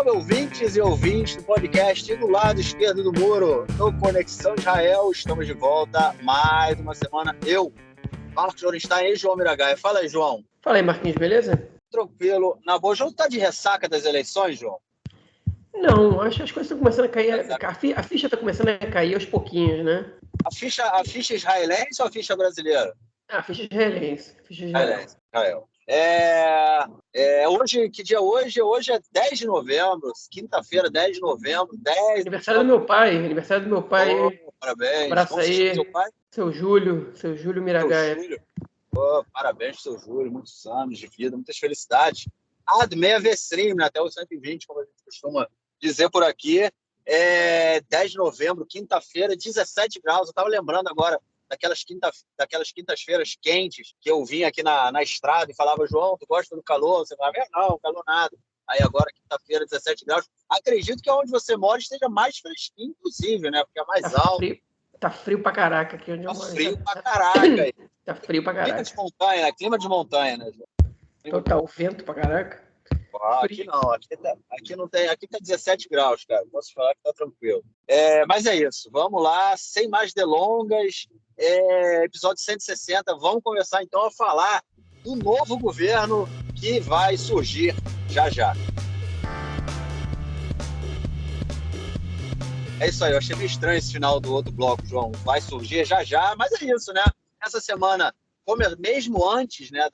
Salve, ouvintes e ouvintes do podcast do lado esquerdo do muro, no Conexão Israel. Estamos de volta mais uma semana. Eu, Marcos Lorenstein e João Miragaia. Fala aí, João. Fala aí, Marquinhos, beleza? Tranquilo. Na boa, João, tá de ressaca das eleições, João? Não, acho que as coisas estão começando a cair. A ficha está começando a cair aos pouquinhos, né? A ficha israelense ou a ficha brasileira? A ficha israelense. Israelense. Israel. Hoje, que dia é hoje? Hoje é 10 de novembro, quinta-feira, 10 de novembro. Aniversário do meu pai. Oh, parabéns. Abraço Como se chama seu aí. pai? Seu Júlio Seu Miragaia. Júlio. Oh, parabéns, seu Júlio. Muitos anos de vida, muitas felicidades. Ad meia vestrim, né? Até o 120, como a gente costuma dizer por aqui. 10 de novembro, quinta-feira, 17 graus. Eu estava lembrando agora daquelas quintas-feiras quentes que eu vinha aqui na estrada e falava, João, tu gosta do calor? Você falava, não, calor nada. Aí agora, quinta-feira, 17 graus. Acredito que onde você mora esteja mais fresquinho, inclusive, né? Porque é mais alto. Tá frio pra caraca aqui onde eu moro. Tá frio pra caraca aí. Tá frio pra caraca. Clima de montanha, né, João? Total, vento pra caraca. Aqui não, aqui não tem, aqui tá 17 graus, cara. Posso falar que tá tranquilo. Mas é isso, vamos lá, sem mais delongas. Episódio 160, vamos começar então a falar do novo governo que vai surgir já já. É isso aí, eu achei meio estranho esse final do outro bloco, João. Vai surgir já já, mas é isso, né? Essa semana, mesmo antes, né,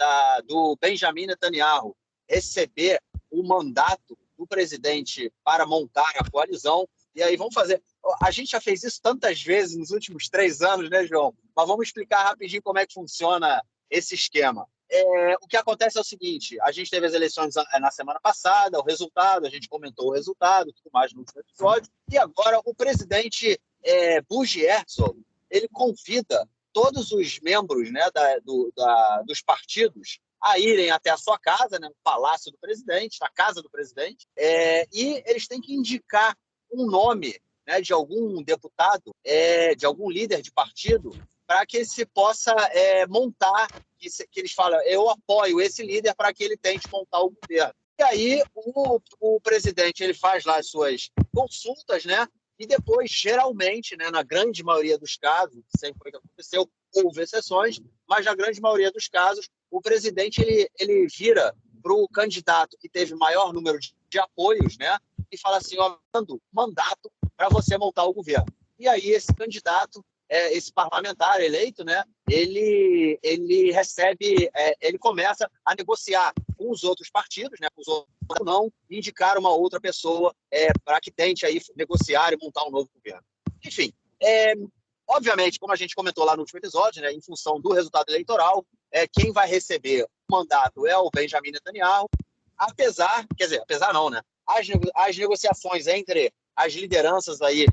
do Benjamin Netanyahu receber o mandato do presidente para montar a coalizão, e aí vamos fazer... A gente já fez isso tantas vezes nos últimos 3 anos, né, João? Mas vamos explicar rapidinho como é que funciona esse esquema. O que acontece é o seguinte, a gente teve as eleições na semana passada, o resultado, a gente comentou o resultado, tudo mais no último episódio, e agora o presidente Buzzi Herzog, ele convida todos os membros, né, dos partidos a irem até a sua casa, né, no palácio do presidente, na casa do presidente, e eles têm que indicar um nome, né, de algum deputado, de algum líder de partido, para que se possa montar, que eles falam, eu apoio esse líder para que ele tente montar o governo. E aí o presidente ele faz lá as suas consultas, né? E depois, geralmente, né, na grande maioria dos casos, sempre foi o que aconteceu, houve exceções, mas na grande maioria dos casos, o presidente ele vira para o candidato que teve maior número de apoios, né? E fala assim, ó, mando mandato para você montar o governo. E aí esse candidato, esse parlamentar eleito, né, ele recebe, ele começa a negociar com os outros partidos, né, com os outros não, indicar uma outra pessoa para que tente aí negociar e montar um novo governo. Enfim, obviamente, como a gente comentou lá no último episódio, né, em função do resultado eleitoral, quem vai receber o mandato é o Benjamin Netanyahu, apesar não, né, as negociações entre as lideranças aí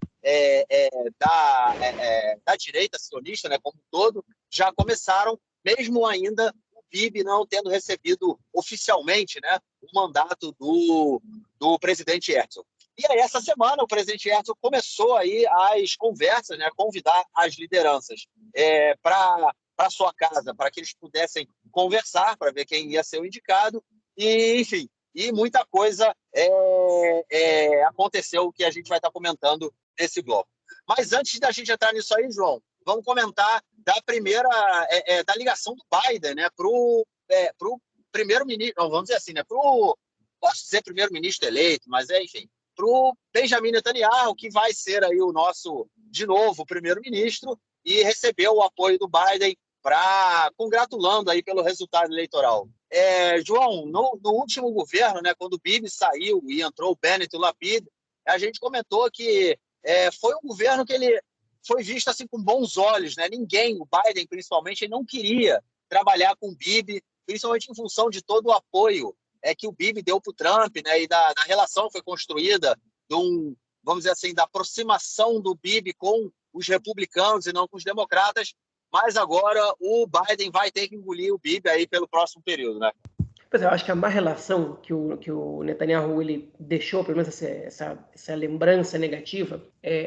da direita sionista, né, como um todo, já começaram, mesmo ainda o Bibi não tendo recebido oficialmente, né, o mandato do presidente Herzog. E aí, essa semana, o presidente Herzog começou aí as conversas, né, convidar as lideranças para sua casa, para que eles pudessem conversar, para ver quem ia ser o indicado, e, enfim, e muita coisa aconteceu que a gente vai estar comentando nesse bloco. Mas antes da gente entrar nisso aí, João, vamos comentar da primeira, da ligação do Biden, né, para o primeiro-ministro, vamos dizer assim, né, posso dizer primeiro-ministro eleito, mas enfim, para o Benjamin Netanyahu, que vai ser aí o nosso, de novo, primeiro-ministro, e recebeu o apoio do Biden congratulando aí pelo resultado eleitoral. João, no último governo, né, quando o Bibi saiu e entrou o Bennett e o Lapid, a gente comentou que foi um governo que ele foi visto assim com bons olhos, né? Ninguém, o Biden principalmente, ele não queria trabalhar com o Bibi, principalmente em função de todo o apoio que o Bibi deu para o Trump, né? E da relação que foi construída, vamos dizer assim, da aproximação do Bibi com os republicanos e não com os democratas. Mas agora o Biden vai ter que engolir o Bibi aí pelo próximo período, né? Pois é, eu acho que a má relação que o Netanyahu ele deixou, pelo menos essa lembrança negativa,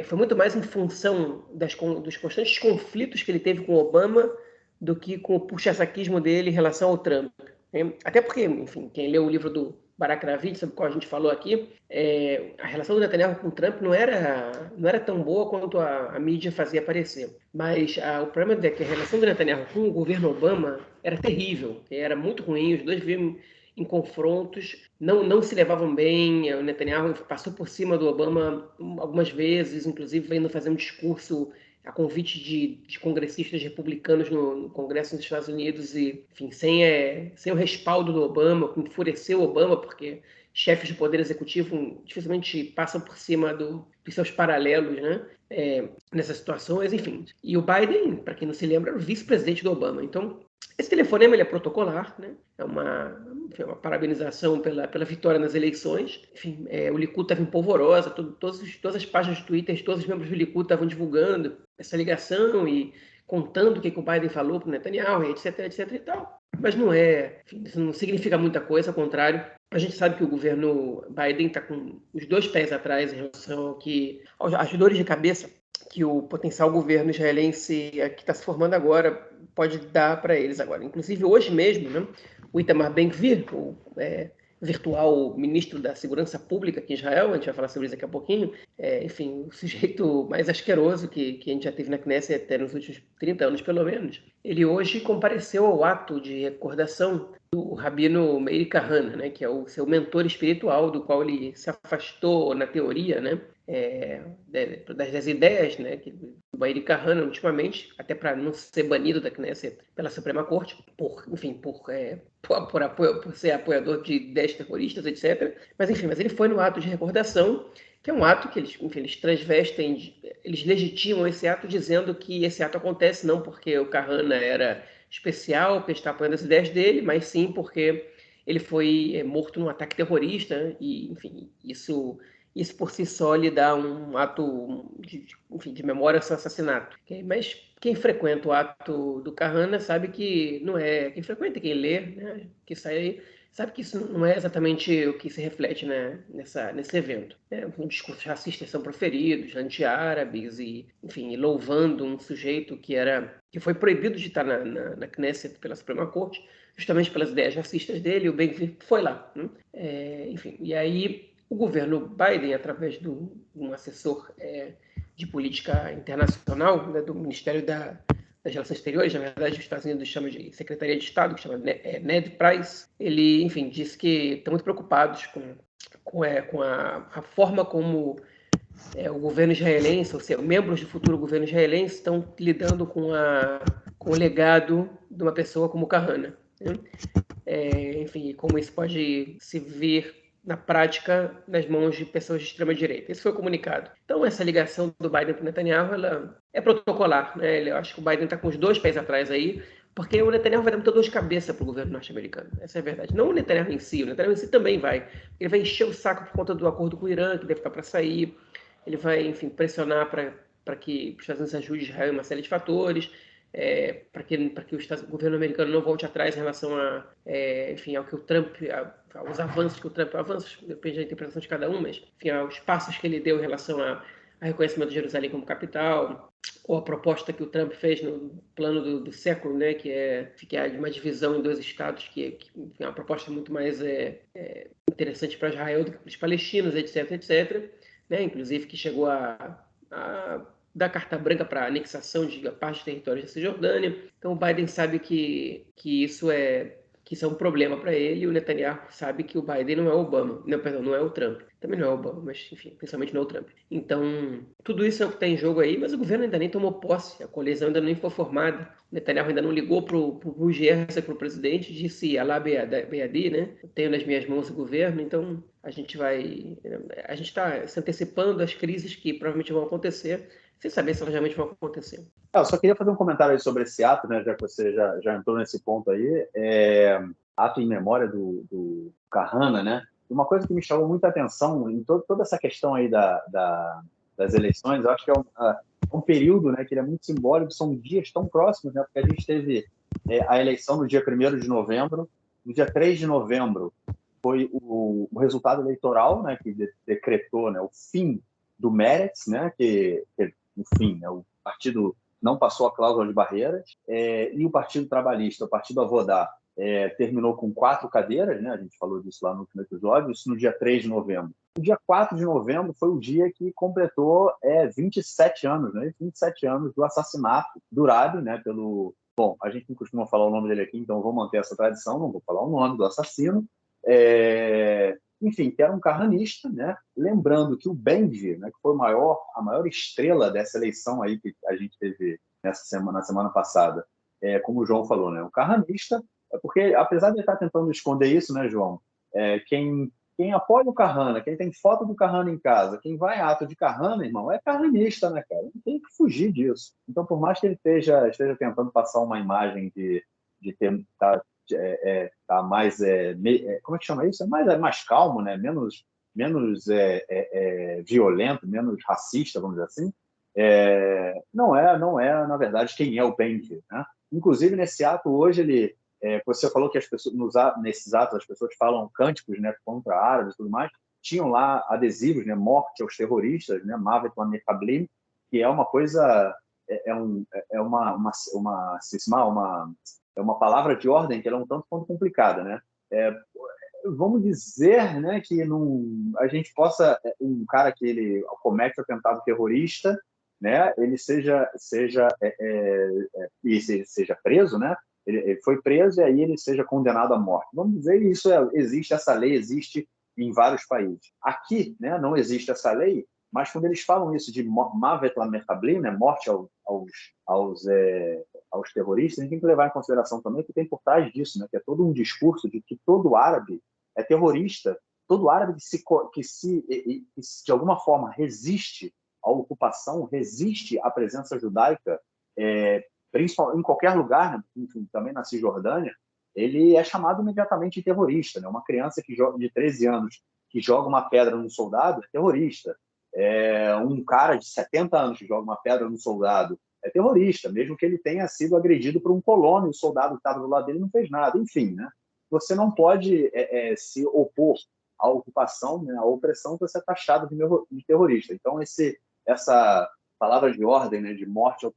foi muito mais em função dos constantes conflitos que ele teve com o Obama do que com o puxa-saquismo dele em relação ao Trump. Até porque, enfim, quem leu o livro do Barak Ravid, sobre o qual a gente falou aqui, a relação do Netanyahu com o Trump não era tão boa quanto a mídia fazia parecer. Mas o problema é que a relação do Netanyahu com o governo Obama era terrível, era muito ruim, os dois viviam em confrontos, não se levavam bem. O Netanyahu passou por cima do Obama algumas vezes, inclusive indo fazer um discurso a convite de congressistas republicanos no Congresso dos Estados Unidos e, enfim, sem o respaldo do Obama, o que enfureceu o Obama, porque chefes do Poder Executivo dificilmente passam por cima dos seus paralelos, né? Nessas situações, enfim. E o Biden, para quem não se lembra, era o vice-presidente do Obama. Então, esse telefonema ele é protocolar, né? É uma parabenização pela vitória nas eleições. Enfim, o Likud estava em polvorosa, todas as páginas de Twitter, todos os membros do Likud estavam divulgando essa ligação e contando o que o Biden falou para o Netanyahu, etc, etc e tal. Mas isso não significa muita coisa, ao contrário. A gente sabe que o governo Biden está com os dois pés atrás em relação às dores de cabeça que o potencial governo israelense que está se formando agora pode dar para eles agora. Inclusive, hoje mesmo, né, o Itamar Ben-Gvir, o virtual ministro da Segurança Pública aqui em Israel, a gente vai falar sobre isso daqui a pouquinho, enfim, o sujeito mais asqueroso que a gente já teve na Knesset até nos últimos 30 anos, pelo menos, ele hoje compareceu ao ato de recordação do Rabino Meir Kahane, né, que é o seu mentor espiritual, do qual ele se afastou na teoria, né, das ideias, né, do Meir Kahane ultimamente, até para não ser banido da Knesset pela Suprema Corte, por ser apoiador de ideias terroristas, etc. Mas ele foi no ato de recordação, que é um ato que eles transvestem, eles legitimam esse ato dizendo que esse ato acontece não porque o Kahane era especial, porque está apoiando as ideias dele, mas sim porque ele foi morto num ataque terrorista, e, enfim, isso por si só lhe dá um ato de memória ao seu assassinato. Mas quem frequenta o ato do Kahane sabe que não é... Quem frequenta, quem lê, né, que sai, sabe que isso não é exatamente o que se reflete, né, nesse evento. Discursos racistas são proferidos, anti-árabes, e, enfim, louvando um sujeito que foi proibido de estar na Knesset pela Suprema Corte, justamente pelas ideias racistas dele. O Ben-Gvir foi lá, né? Enfim, e aí o governo Biden, através de um assessor de política internacional, né, do Ministério das Relações Exteriores, na verdade, os Estados Unidos chamam de Secretaria de Estado, que chama Ned Price, ele, enfim, disse que estão muito preocupados com a forma como o governo israelense, ou seja, membros do futuro governo israelense, estão lidando com o legado de uma pessoa como Kahane, né? Enfim, como isso pode se ver na prática nas mãos de pessoas de extrema-direita. Esse foi o comunicado. Então, essa ligação do Biden com o Netanyahu ela é protocolar, né? Eu acho que o Biden está com os dois pés atrás aí, porque o Netanyahu vai dar muita dor de cabeça para o governo norte-americano. Essa é a verdade. Não o Netanyahu em si, o Netanyahu em si também vai. Ele vai encher o saco por conta do acordo com o Irã, que deve estar para sair. Ele vai, enfim, pressionar para que os Estados Unidos ajude Israel em uma série de fatores, para que o governo americano não volte atrás em relação enfim, ao que o Trump, aos avanços que o Trump, depende da interpretação de cada um, mas, enfim, aos passos que ele deu em relação a reconhecimento de Jerusalém como capital, ou a proposta que o Trump fez no plano do século, né, que é de uma divisão em dois estados, que é uma proposta muito mais interessante para Israel do que para os palestinos, etc, etc. Né, inclusive que chegou a dar carta branca para a anexação de parte dos territórios da Cisjordânia. Então o Biden sabe que isso é um problema para ele, e o Netanyahu sabe que o Biden não é o Obama. Não, perdão, não é o Trump. Também não é o Obama, mas, enfim, principalmente não é o Trump. Então, tudo isso é o que está em jogo aí, mas o governo ainda nem tomou posse, a coalizão ainda nem foi formada. O Netanyahu ainda não ligou para o Bughi Herzog, para o presidente, disse Alá Beadi, né? Eu tenho nas minhas mãos o governo, então a gente está se antecipando às crises que provavelmente vão acontecer, sem saber se elas realmente vão acontecer. Eu só queria fazer um comentário aí sobre esse ato, né, já que você já entrou nesse ponto aí, ato em memória do Kahane, né? Uma coisa que me chamou muita atenção em toda essa questão aí das eleições, eu acho que é um período, né, que ele é muito simbólico, são dias tão próximos, né, porque a gente teve a eleição no dia 1º de novembro, no dia 3 de novembro foi o resultado eleitoral, né, que decretou, né, o fim do Meretz, né, que o fim, né, o partido não passou a cláusula de barreiras, e o Partido Trabalhista, o Partido Avodá, terminou com 4 cadeiras, né? A gente falou disso lá no último episódio, isso no dia 3 de novembro. O dia 4 de novembro foi o dia que completou 27 anos, né? 27 anos do assassinato do Rabin, né? Bom, a gente não costuma falar o nome dele aqui, então vou manter essa tradição, não vou falar o nome do assassino. Enfim, que era um karranista, né? Lembrando que o Ben-Gvir, né, que foi a maior estrela dessa eleição aí que a gente teve na semana passada, como o João falou, né? Um karranista, porque apesar de ele estar tentando esconder isso, né, João? Quem apoia o Kahana, quem tem foto do Kahana em casa, quem vai a ato de Kahana, irmão, é karranista, né, cara? Não tem que fugir disso. Então, por mais que ele esteja tentando passar uma imagem de tá mais como é que chama isso? É mais calmo, né? Menos violento, menos racista, vamos dizer assim. Não é na verdade quem é o Ben-Gvir, né? Inclusive nesse ato hoje você falou que nesses atos as pessoas falam cânticos, né, contra árabes e tudo mais. Tinham lá adesivos, né, morte aos terroristas, né, Mavet Lamekablim, que é uma coisa uma palavra de ordem que ela é um tanto quanto complicada, né? Vamos dizer, né, que a gente possa um cara que ele comete o atentado terrorista, né, ele seja preso, né? Ele foi preso e aí ele seja condenado à morte. Vamos dizer isso existe, essa lei existe em vários países. Aqui, né, não existe essa lei, mas quando eles falam isso de Mavet Lamekablim, né, morte aos terroristas, a gente tem que levar em consideração também que tem por trás disso, né, que é todo um discurso de que todo árabe é terrorista, todo árabe que de alguma forma resiste à ocupação, resiste à presença judaica, principalmente em qualquer lugar, né, enfim, também na Cisjordânia, ele é chamado imediatamente de terrorista, né? Uma criança de 13 anos que joga uma pedra num soldado é terrorista. Um cara de 70 anos que joga uma pedra num soldado é terrorista, mesmo que ele tenha sido agredido por um colono e o soldado que estava do lado dele não fez nada. Enfim, né? Você não pode se opor à ocupação, né, à opressão, você é taxado de terrorista. Então, essa palavra de ordem, né, de morte a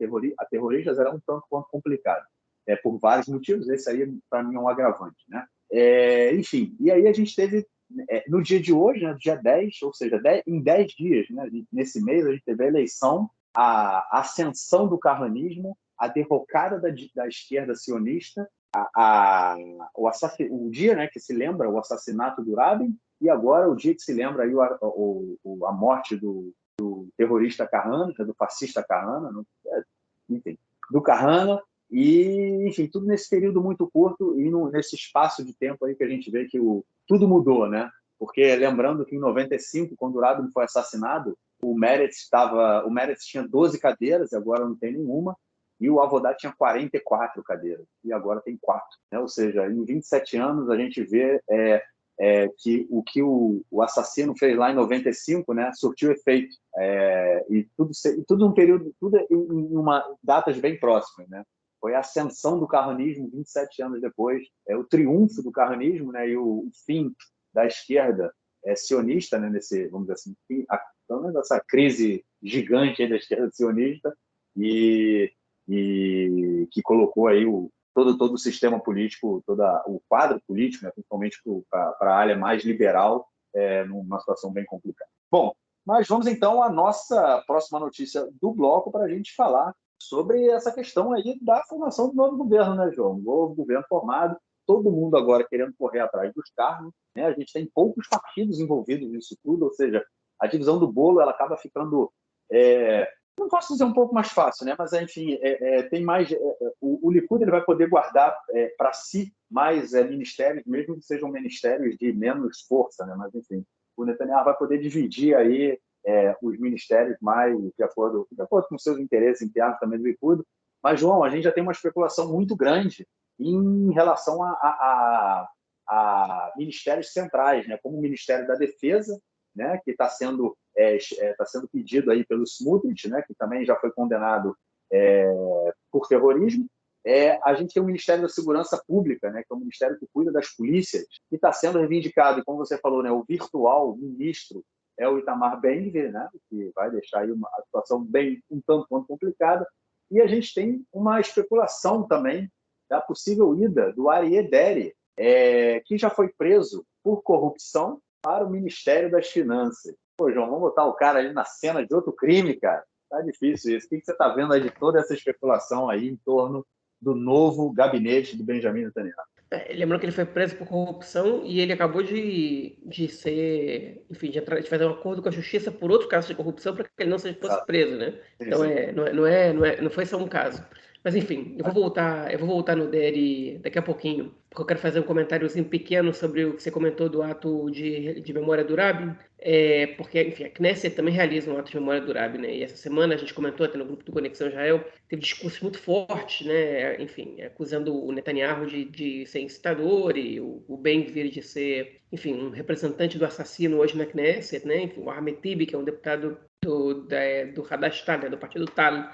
terroristas era um tanto quanto complicado. Por vários motivos, esse aí, para mim, é um agravante. Né? Enfim, e aí a gente teve, no dia de hoje, né, dia 10, ou seja, em 10 dias, né, nesse mês, a gente teve a eleição, a ascensão do karranismo, a derrocada da esquerda sionista, o dia, né, que se lembra o assassinato do Rabin, e agora o dia que se lembra aí a morte do terrorista Kahana, do fascista Kahana, enfim, do Kahana, e, enfim, tudo nesse período muito curto e nesse espaço de tempo aí que a gente vê que tudo mudou, né? Porque lembrando que em 95, quando o Rabin foi assassinado, o Meretz tinha 12 cadeiras, agora não tem nenhuma, e o Avodat tinha 44 cadeiras, e agora tem 4. Né? Ou seja, em 27 anos a gente vê que o que o assassino fez lá em 95, né, surtiu efeito. E tudo num período, tudo em datas bem próximas. Né? Foi a ascensão do karranismo 27 anos depois, o triunfo do karranismo, né, e o fim da esquerda sionista, né, vamos dizer assim, essa crise gigante da esquerda sionista, e que colocou aí todo o sistema político, todo o quadro político, né, principalmente para a área mais liberal, numa situação bem complicada. Bom, mas vamos então à nossa próxima notícia do bloco para a gente falar sobre essa questão aí da formação do novo governo, né, João? Novo governo formado, todo mundo agora querendo correr atrás dos cargos, né? A gente tem poucos partidos envolvidos nisso tudo, ou seja, a divisão do bolo ela acaba ficando não posso dizer um pouco mais fácil, né? Mas enfim, tem mais. O Likud ele vai poder guardar para si mais ministérios, mesmo que sejam ministérios de menos força, né? Mas enfim, o Netanyahu vai poder dividir aí os ministérios mais de acordo com seus interesses internos também do Likud. Mas João, a gente já tem uma especulação muito grande em relação a ministérios centrais, né? Como o Ministério da Defesa, né? Que está sendo pedido aí pelo Smotrich, né, que também já foi condenado por terrorismo. A gente tem o Ministério da Segurança Pública, né, que é o ministério que cuida das polícias, que está sendo reivindicado, e como você falou, né, o virtual ministro é o Itamar Ben-Gvir, né, que vai deixar aí a situação bem um tanto quanto complicada. E a gente tem uma especulação também da possível ida do Aryeh Deri, que já foi preso por corrupção para o Ministério das Finanças. Pô, João, vamos botar o cara ali na cena de outro crime, cara? Tá difícil isso. O que você está vendo aí de toda essa especulação aí em torno do novo gabinete do Benjamin Netanyahu? Lembrando que ele foi preso por corrupção e ele acabou de ser, enfim, de fazer um acordo com a justiça por outro caso de corrupção para que ele não fosse preso, né? Então não foi só um caso. Mas enfim, eu vou voltar no Deri daqui a pouquinho, porque eu quero fazer um comentáriozinho pequeno sobre o que você comentou do ato de memória do Rabin, porque, enfim, a Knesset também realiza um ato de memória do Rabin, né? E essa semana a gente comentou até no grupo do Conexão Israel, teve discursos muito fortes, né? Enfim, acusando o Netanyahu de ser incitador e o Ben-Gvir de ser, enfim, um representante do assassino hoje na Knesset, né? Enfim, o Ahmed Tibi, que é um deputado do Hadash-Tal, né? Do partido Tal,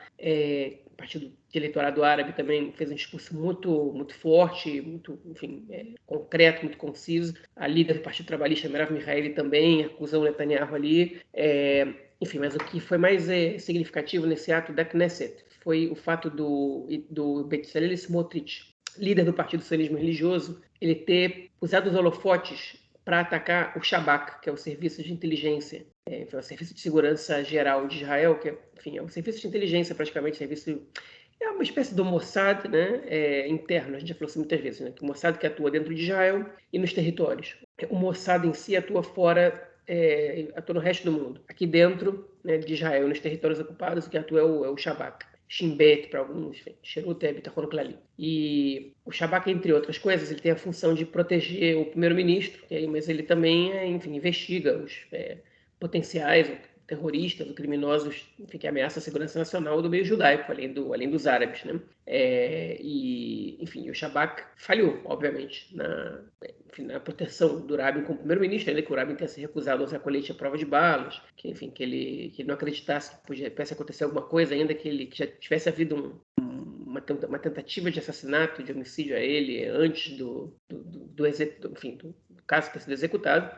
partido de eleitorado árabe, também fez um discurso muito, muito forte, muito, enfim, concreto, muito conciso. A líder do Partido Trabalhista, Merav Mihaeli, também acusou o Netanyahu ali. Enfim, mas o que foi mais significativo nesse ato da Knesset foi o fato do Bezalel Smotrich, líder do Partido Sionismo Religioso, ele ter usado os holofotes para atacar o Shabak, que é o Serviço de Inteligência, é o Serviço de Segurança Geral de Israel, que enfim, é um serviço de inteligência praticamente, é uma espécie do Mossad, né, interno, a gente já falou assim muitas vezes, né, que o Mossad que atua dentro de Israel e nos territórios. O Mossad em si atua fora, atua no resto do mundo. Aqui dentro, né, de Israel, nos territórios ocupados, o que atua é o Shabak. Shin Bet para alguns, Sherut Bitachon Klali. E o Shabak, entre outras coisas, ele tem a função de proteger o primeiro-ministro, mas ele também, enfim, investiga os potenciais terroristas ou criminosos, enfim, que ameaçam a segurança nacional do meio judaico, além dos árabes, né? Enfim, o Shabak falhou, obviamente, na proteção do Rabin como primeiro-ministro, ainda que o Rabin tenha se recusado a usar colete à prova de balas, que ele não acreditasse que pudesse acontecer alguma coisa, ainda que já tivesse havido uma tentativa de assassinato, de homicídio a ele antes do caso ter sido executado.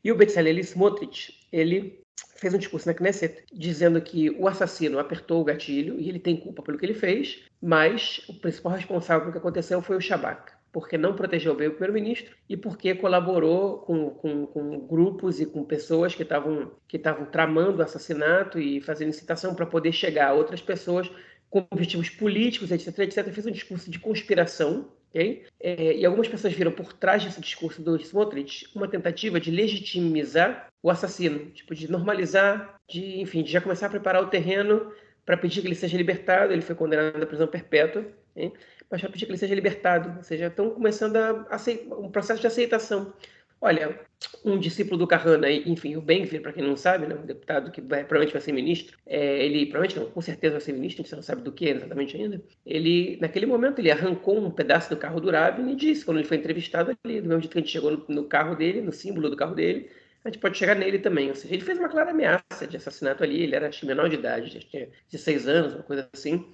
E o Bezalel Smotrich, ele fez um discurso na Knesset dizendo que o assassino apertou o gatilho e ele tem culpa pelo que ele fez, mas o principal responsável pelo que aconteceu foi o Shabak, porque não protegeu bem o primeiro-ministro e porque colaborou com grupos e com pessoas que estavam tramando o assassinato e fazendo incitação para poder chegar a outras pessoas com objetivos políticos, etc, etc. Fez um discurso de conspiração. Okay? E algumas pessoas viram por trás desse discurso do Smotrich uma tentativa de legitimizar o assassino, tipo, de normalizar, de já começar a preparar o terreno para pedir que ele seja libertado. Ele foi condenado à prisão perpétua, okay? Mas para pedir que ele seja libertado. Ou seja, estão começando um processo de aceitação. Olha, um discípulo do Kahana, enfim, o Ben-Gvir, para quem não sabe, né, um deputado que provavelmente vai ser ministro, ele provavelmente não, com certeza vai ser ministro, a gente não sabe do que exatamente ainda. Ele, naquele momento, ele arrancou um pedaço do carro do Rabin e disse, quando ele foi entrevistado ali, do mesmo jeito que a gente chegou no carro dele, no símbolo do carro dele, a gente pode chegar nele também. Ou seja, ele fez uma clara ameaça de assassinato ali, ele era menor de idade, tinha 16 anos, uma coisa assim.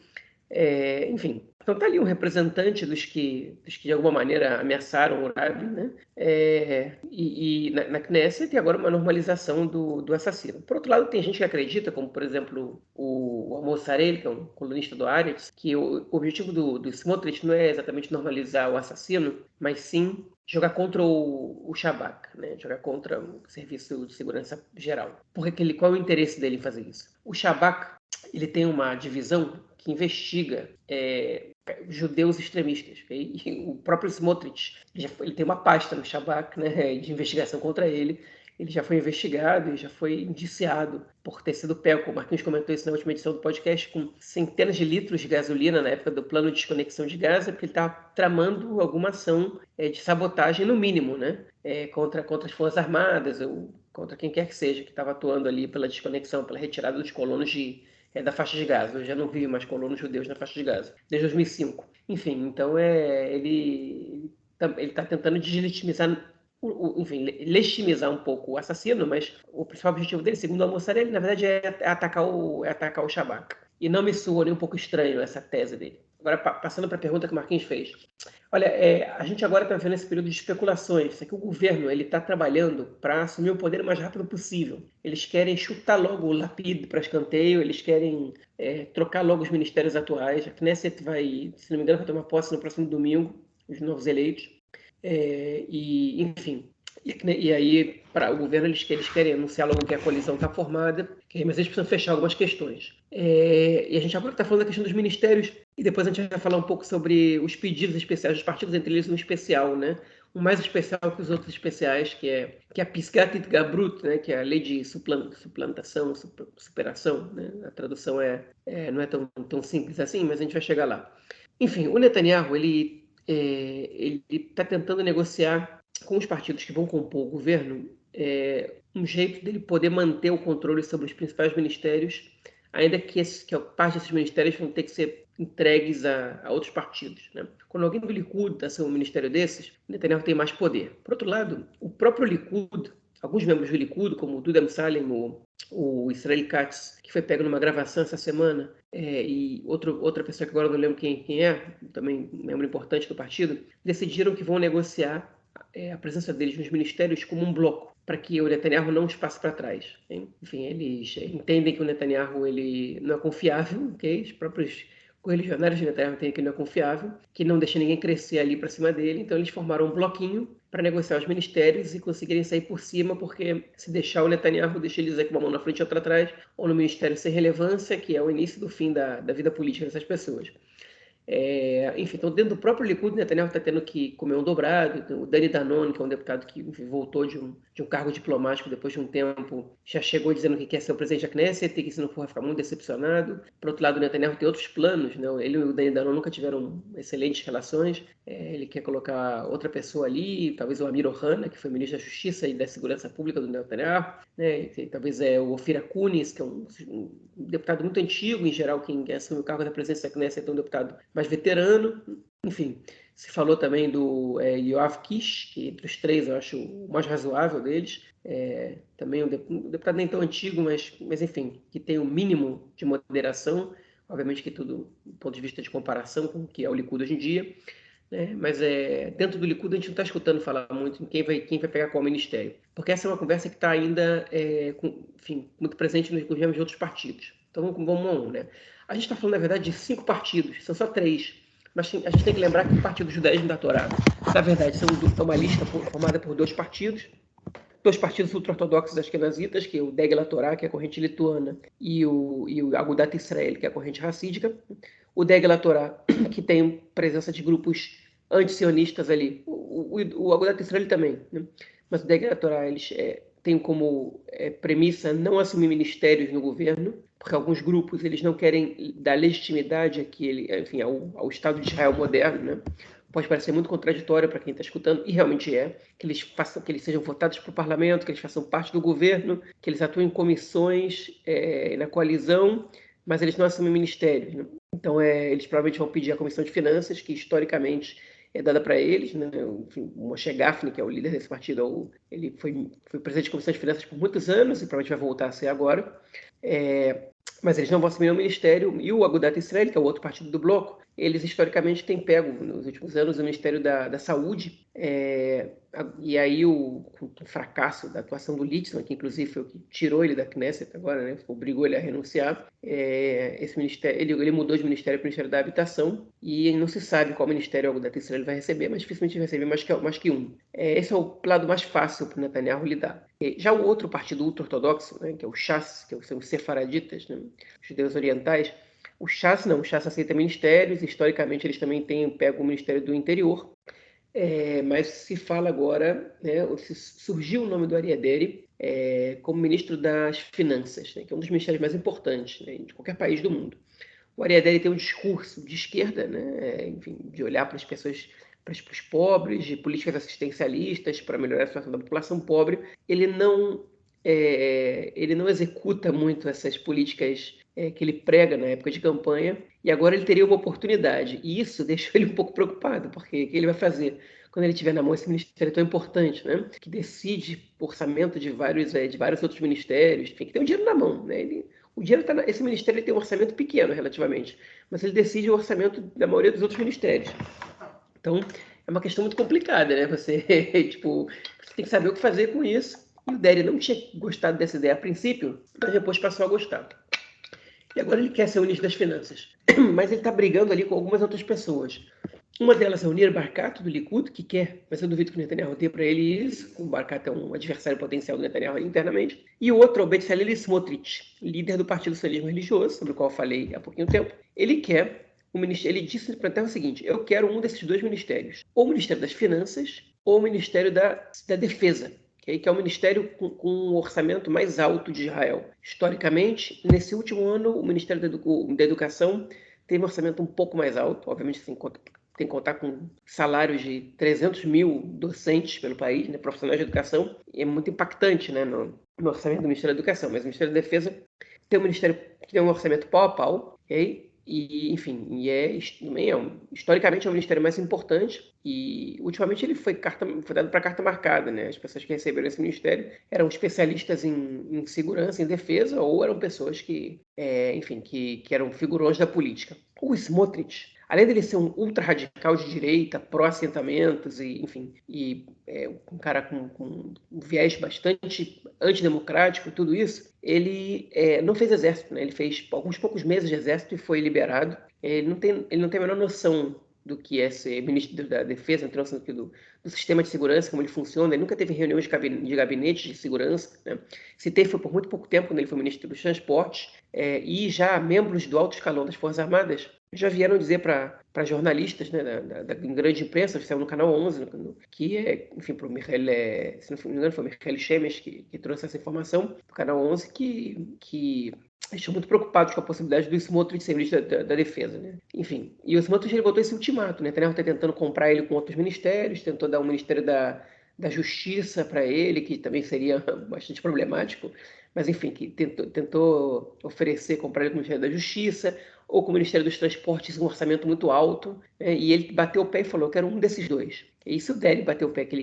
Enfim, então está ali um representante dos que de alguma maneira ameaçaram o Rabin, né? Na Knesset, e agora uma normalização do assassino. Por outro lado, tem gente que acredita, como por exemplo o Amos Harel, que é um colunista do Haaretz, que o objetivo do Smotrich não é exatamente normalizar o assassino, mas sim jogar contra o Shabak, né? Jogar contra o Serviço de Segurança Geral. Porque qual é o interesse dele em fazer isso? O Shabak, ele tem uma divisão que investiga judeus extremistas. Okay? E o próprio Smotrich, ele tem uma pasta no Shabak, né, de investigação contra ele. Ele já foi investigado e já foi indiciado por ter sido pego, como o Marquinhos comentou isso na última edição do podcast, com centenas de litros de gasolina na época do plano de desconexão de Gaza, porque ele estava tramando alguma ação de sabotagem, no mínimo, né, contra as Forças Armadas ou contra quem quer que seja, que estava atuando ali pela desconexão, pela retirada dos colonos da faixa de Gaza. Eu já não vi mais colonos judeus na faixa de Gaza, desde 2005. Enfim, então ele está tentando deslegitimizar, enfim, legitimizar um pouco o assassino, mas o principal objetivo dele, segundo o Amos Harel, na verdade é atacar o Shabak. E não me soa nem um pouco estranho essa tese dele. Agora, passando para a pergunta que o Marquinhos fez. Olha, a gente agora está vendo esse período de especulações. Isso aqui o governo ele está trabalhando para assumir o poder o mais rápido possível. Eles querem chutar logo o Lapid para escanteio, eles querem trocar logo os ministérios atuais. A Knesset vai, se não me engano, vai tomar posse no próximo domingo, os novos eleitos. Enfim, e aí, para o governo, eles querem anunciar logo que a coalizão está formada, mas eles precisam fechar algumas questões. E a gente agora está falando da questão dos ministérios, e depois a gente vai falar um pouco sobre os pedidos especiais dos partidos, entre eles um especial, né? Um mais especial que os outros especiais, que é a Pisgat Gabrut, né? Que é a lei de suplantação, superação, né? A tradução não é tão simples assim, mas a gente vai chegar lá. Enfim, o Netanyahu, ele está tentando negociar com os partidos que vão compor o governo um jeito dele poder manter o controle sobre os principais ministérios, ainda que parte desses ministérios vão ter que ser entregues a outros partidos. Né? Quando alguém do Likud assume um ministério desses, o Netanyahu tem mais poder. Por outro lado, o próprio Likud, alguns membros do Likud, como o Dudem Salem, o Israel Katz, que foi pego numa gravação essa semana, e outra pessoa que agora eu não lembro quem é, também um membro importante do partido, decidiram que vão negociar a presença deles nos ministérios como um bloco, para que o Netanyahu não os passe para trás. Hein? Enfim, eles entendem que o Netanyahu ele não é confiável, okay? Os próprios correligionários de Netanyahu entendem que ele não é confiável, que não deixa ninguém crescer ali para cima dele, então eles formaram um bloquinho para negociar os ministérios e conseguirem sair por cima, porque se deixar o Netanyahu, deixa eles com uma mão na frente e outra atrás, ou no ministério sem relevância, que é o início do fim da vida política dessas pessoas. Enfim, então dentro do próprio Likud, Netanyahu está tendo que comer um dobrado. O Dani Danon, que é um deputado que voltou de um cargo diplomático depois de um tempo, já chegou dizendo que quer ser o presidente da Knesset e que se não for vai ficar muito decepcionado. Por outro lado, o Netanyahu tem outros planos, né? Ele e o Dani Danon nunca tiveram excelentes relações. Ele quer colocar outra pessoa ali, talvez o Amir Ohana, que foi ministro da Justiça e da Segurança Pública do Netanyahu, né? E talvez o Ofir Akunis, que é um deputado muito antigo, em geral, quem assume o cargo da presidência da Knesset é um deputado mais veterano. Enfim, se falou também do Yoav Kish, que entre os três eu acho o mais razoável deles. Também um deputado nem tão antigo, mas enfim, que tem o mínimo de moderação. Obviamente que tudo do ponto de vista de comparação com o que é o Likud hoje em dia. Né? Mas dentro do Likud a gente não está escutando falar muito em quem vai pegar qual ministério. Porque essa é uma conversa que está ainda muito presente nos governos de outros partidos. Então vamos a um, né? A gente está falando, na verdade, de 5 partidos, são só 3. Mas a gente tem que lembrar que o Partido Judaísmo da Torá, na verdade, é uma lista formada por 2 partidos ultra-ortodoxos ashkenazitas, que é o Degel Torá, que é a corrente lituana, e o Agudat Israel, que é a corrente racídica. O Degel Torá, que tem presença de grupos anti-sionistas ali. O Agudat Israel também, né? Mas o Degel Torá, eles têm como premissa não assumir ministérios no governo, porque alguns grupos eles não querem dar legitimidade ao Estado de Israel moderno, né? Pode parecer muito contraditório para quem está escutando, e realmente que eles sejam votados para o parlamento, que eles façam parte do governo, que eles atuem em comissões na coalizão, mas eles não assumem ministérios. Né? Então, eles provavelmente vão pedir a Comissão de Finanças, que historicamente é dada para eles. Né? O Moshe Gafni, que é o líder desse partido, ele foi presidente da Comissão de Finanças por muitos anos e provavelmente vai voltar a ser agora. Mas eles não vão assumir o ministério. E o Agudat Israel, que é o outro partido do bloco, eles historicamente têm pego, nos últimos anos, o Ministério da Saúde. E aí, com o fracasso da atuação do Litzman, que inclusive foi o que tirou ele da Knesset agora, né, obrigou ele a renunciar, esse ministério, ele mudou de ministério para o Ministério da Habitação, e não se sabe qual ministério o Agudat Israel vai receber, mas dificilmente vai receber mais que um. Esse é o lado mais fácil para o Netanyahu lidar. Já o outro partido ultra-ortodoxo, né, que é o Shas, que são os sefaraditas, né, os judeus orientais, o Shas aceita ministérios, historicamente eles também pegam o Ministério do Interior, mas se fala agora, né, surgiu o nome do Aryeh Deri como ministro das Finanças, né, que é um dos ministérios mais importantes, né, de qualquer país do mundo. O Aryeh Deri tem um discurso de esquerda, né, enfim, de olhar para as pessoas, para os pobres, de políticas assistencialistas para melhorar a situação da população pobre. Ele não executa muito essas políticas que ele prega na época de campanha, e agora ele teria uma oportunidade, e isso deixou ele um pouco preocupado, porque o que ele vai fazer quando ele tiver na mão esse ministério tão importante, né? Que decide o orçamento de vários outros ministérios, enfim, que tem o dinheiro na mão, né? O dinheiro esse ministério tem um orçamento pequeno relativamente, mas ele decide o orçamento da maioria dos outros ministérios. Então, é uma questão muito complicada, né? Você tem que saber o que fazer com isso. E o Dery não tinha gostado dessa ideia a princípio, mas depois passou a gostar. E agora ele quer ser o ministro das Finanças. Mas ele está brigando ali com algumas outras pessoas. Uma delas é o Nir Barkat, do Likud, que quer, mas eu duvido que o Netanyahu dê para ele isso. O Barkat é um adversário potencial do Netanyahu internamente. E o outro é o Bezalel Smotrich, líder do Partido Socialismo Religioso, sobre o qual eu falei há pouquinho tempo. Ele quer o ministério. Ele disse para a Terra o seguinte: eu quero um desses dois ministérios, ou o Ministério das Finanças, ou o Ministério da Defesa, que é o ministério com um orçamento mais alto de Israel. Historicamente, nesse último ano, o Ministério da Educação teve um orçamento um pouco mais alto, obviamente tem que contar com salários de 300 mil docentes pelo país, né, profissionais de educação, e é muito impactante, né, no orçamento do Ministério da Educação. Mas o Ministério da Defesa tem um ministério que tem um orçamento pau a pau, ok? E, enfim, historicamente é o ministério mais importante, e ultimamente ele foi dado para carta marcada, né? As pessoas que receberam esse ministério eram especialistas em segurança, em defesa, ou eram pessoas que eram figurões da política. O Smotrich, além dele ser um ultra-radical de direita, pró-assentamentos, um cara com um viés bastante antidemocrático, tudo isso, ele não fez exército, né? Ele fez alguns poucos meses de exército e foi liberado. Ele não tem a menor noção do que é ser ministro da Defesa, não tem noção do sistema de segurança, como ele funciona. Ele nunca teve reuniões de gabinete de segurança, né? Se teve, foi por muito pouco tempo, quando ele foi ministro dos Transportes, e já membros do alto escalão das Forças Armadas já vieram dizer para jornalistas, né, da grande imprensa, saiu no Canal 11, que enfim, para o Michael, se não me engano, foi o Michael Shemesh que trouxe essa informação para o Canal 11, que estão muito preocupados com a possibilidade do Smotrich ser ministro da Defesa, né? Enfim, e o Smotrich ele botou esse ultimato, né? Netanyahu está tentando comprar ele com outros ministérios, tentou dar um ministério da Justiça para ele, que também seria bastante problemático, mas enfim, que tentou oferecer, comprar ele com o Ministério da Justiça, ou com o Ministério dos Transportes, um orçamento muito alto, né? E ele bateu o pé e falou: eu quero um desses dois. E se o Dery bateu o pé que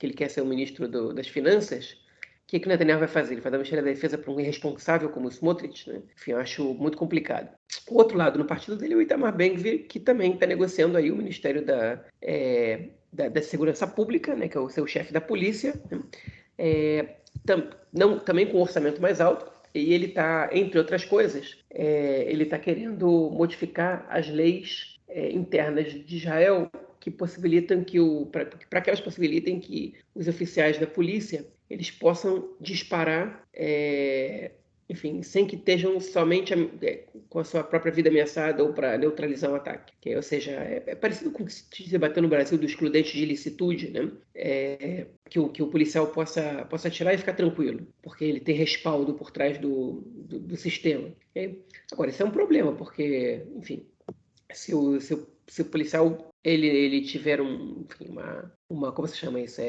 ele quer ser o ministro das Finanças, o que o Netanyahu vai fazer? Ele vai dar o Ministério da Defesa para um irresponsável como o Smotrich, né? Enfim, eu acho muito complicado. O outro lado, no partido dele, é o Itamar Ben-Gvir, que também está negociando aí o Ministério da Segurança Pública, né? Que é o seu chefe da polícia, né? Também com um orçamento mais alto, e ele está, entre outras coisas, ele está querendo modificar as leis internas de Israel que possibilitam para que elas possibilitem que os oficiais da polícia eles possam disparar, enfim, sem que estejam somente com a sua própria vida ameaçada ou para neutralizar um ataque. Ou seja, é parecido com o que se debateu no Brasil do excludente de ilicitude, né? Que o policial possa atirar e ficar tranquilo, porque ele tem respaldo por trás do sistema. Agora, isso é um problema, porque, enfim, se o policial ele tiver como se chama isso?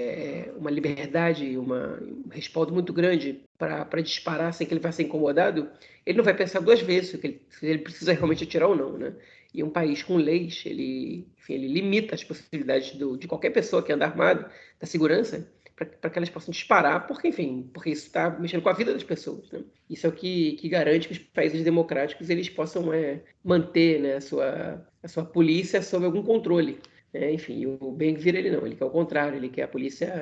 Uma liberdade, um respaldo muito grande para disparar sem que ele vá ser incomodado, ele não vai pensar duas vezes se ele precisa realmente atirar ou não, né? E um país com leis, ele limita as possibilidades de qualquer pessoa que anda armado, da segurança, para que elas possam disparar, porque isso está mexendo com a vida das pessoas, né? Isso é o que garante que os países democráticos eles possam manter, né, a sua polícia sob algum controle. Enfim, e o Ben-Gvir ele quer o contrário, ele quer a polícia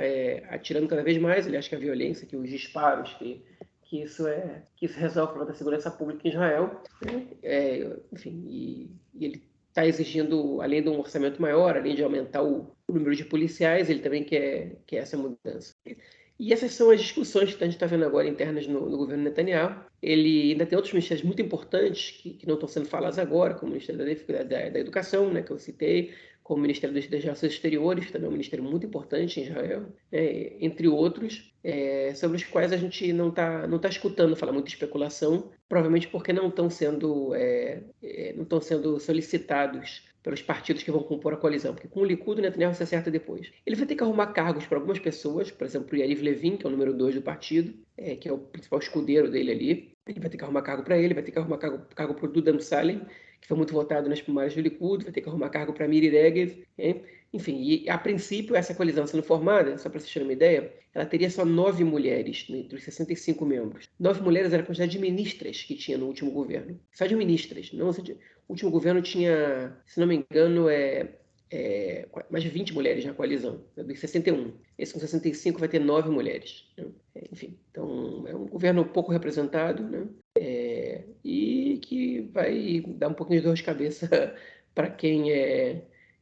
atirando cada vez mais, ele acha que a violência, que os disparos, que isso resolve o problema da segurança pública em Israel, né? Enfim, e ele está exigindo, além de um orçamento maior, além de aumentar o número de policiais, ele também quer essa mudança. E essas são as discussões que a gente está vendo agora internas no governo Netanyahu. Ele ainda tem outros ministérios muito importantes que não estão sendo falados agora, como o Ministério da Educação, né, que eu citei, como o Ministério das Relações Exteriores, que também é um ministério muito importante em Israel, entre outros, sobre os quais a gente não tá escutando falar muita especulação, provavelmente porque não estão sendo solicitados pelos partidos que vão compor a coalizão, porque com o Likud o Netanyahu se acerta depois. Ele vai ter que arrumar cargos para algumas pessoas, por exemplo, o Yariv Levin, que é o número 2 do partido, que é o principal escudeiro dele ali, Ele vai ter que arrumar cargo para ele, vai ter que arrumar cargo para o Duda Salem, que foi muito votado nas primárias do Likud, vai ter que arrumar cargo para Miri Regev, enfim, e a princípio essa coalizão sendo formada, só para vocês terem uma ideia, ela teria só 9 mulheres entre os 65 membros. 9 mulheres era a quantidade de ministras que tinha no último governo. Só de ministras. Não, o último governo tinha, se não me engano, mais de 20 mulheres na coalizão, dos 61. Esse com 65 vai ter 9 mulheres. Né? Enfim, então é um governo pouco representado, né? E que vai dar um pouquinho de dor de cabeça para quem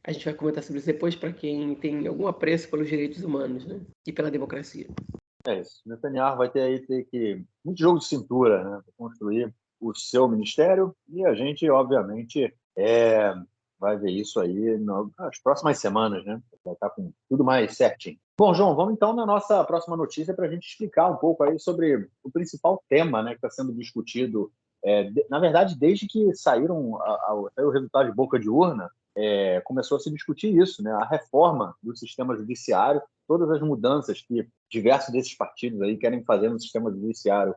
a gente vai comentar sobre isso depois, para quem tem algum apreço pelos direitos humanos, né? E pela democracia. É isso. Netanyahu vai ter que muito jogo de cintura, né, para construir o seu ministério, e a gente, obviamente, vai ver isso aí nas próximas semanas, né? Vai estar com tudo mais certinho. Bom, João, vamos então na nossa próxima notícia para a gente explicar um pouco aí sobre o principal tema, né, que está sendo discutido. Na verdade, desde que saiu o resultado de boca de urna, começou a se discutir isso, né? A reforma do sistema judiciário, todas as mudanças que diversos desses partidos aí querem fazer no sistema judiciário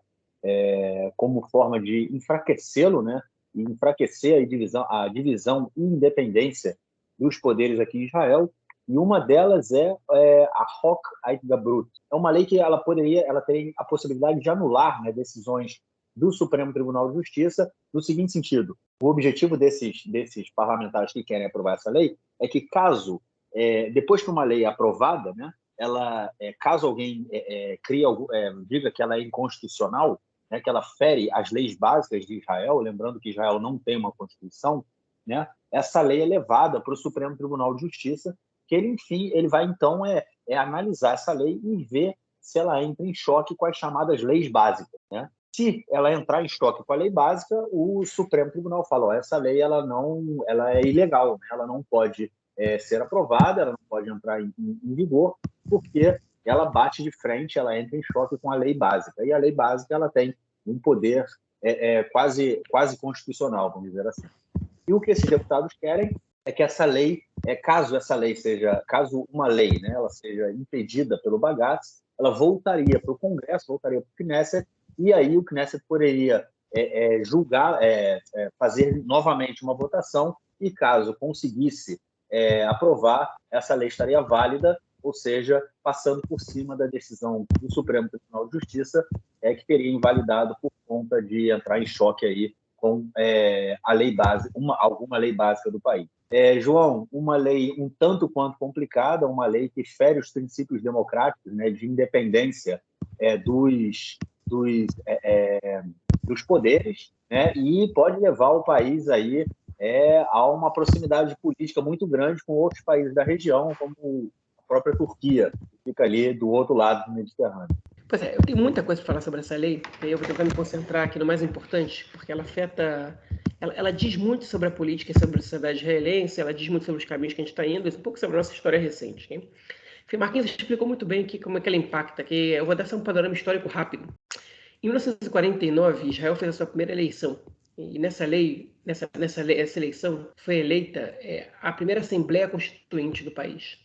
como forma de enfraquecê-lo, né? E enfraquecer a divisão e independência dos poderes aqui em Israel. E uma delas a Hok Gabrut. É uma lei que ela tem a possibilidade de anular, né, decisões do Supremo Tribunal de Justiça, no seguinte sentido: o objetivo desses parlamentares que querem aprovar essa lei é que, caso, depois que uma lei é aprovada, né, caso alguém diga que ela é inconstitucional, né, que ela fere as leis básicas de Israel, lembrando que Israel não tem uma Constituição, né, essa lei é levada para o Supremo Tribunal de Justiça, que ele vai então analisar essa lei e ver se ela entra em choque com as chamadas leis básicas, né? Se ela entrar em choque com a lei básica, o Supremo Tribunal fala: essa lei ela é ilegal, né? Ela não pode ser aprovada, ela não pode entrar em vigor, porque ela bate de frente, ela entra em choque com a lei básica. E a lei básica ela tem um poder quase constitucional, vamos dizer assim. E o que esses deputados querem é que essa lei, caso uma lei, né, ela seja impedida pelo Bagasse, ela voltaria para o Congresso, voltaria para o Knesset, e aí o Knesset poderia julgar, fazer novamente uma votação, e caso conseguisse aprovar, essa lei estaria válida, ou seja, passando por cima da decisão do Supremo Tribunal de Justiça, que teria invalidado por conta de entrar em choque aí com a lei básica, alguma lei básica do país. João, uma lei um tanto quanto complicada, uma lei que fere os princípios democráticos, né, de independência dos poderes, né, e pode levar o país aí a uma proximidade política muito grande com outros países da região, como a própria Turquia, que fica ali do outro lado do Mediterrâneo. Pois eu tenho muita coisa para falar sobre essa lei, e eu vou tentar me concentrar aqui no mais importante, porque ela afeta... Ela diz muito sobre a política e sobre a sociedade israelense, ela diz muito sobre os caminhos que a gente está indo, e um pouco sobre a nossa história recente. Okay? Enfim, Marquinhos explicou muito bem aqui como é que ela impacta, que eu vou dar só um panorama histórico rápido. Em 1949, Israel fez a sua primeira eleição, e nessa eleição foi eleita a primeira Assembleia Constituinte do país.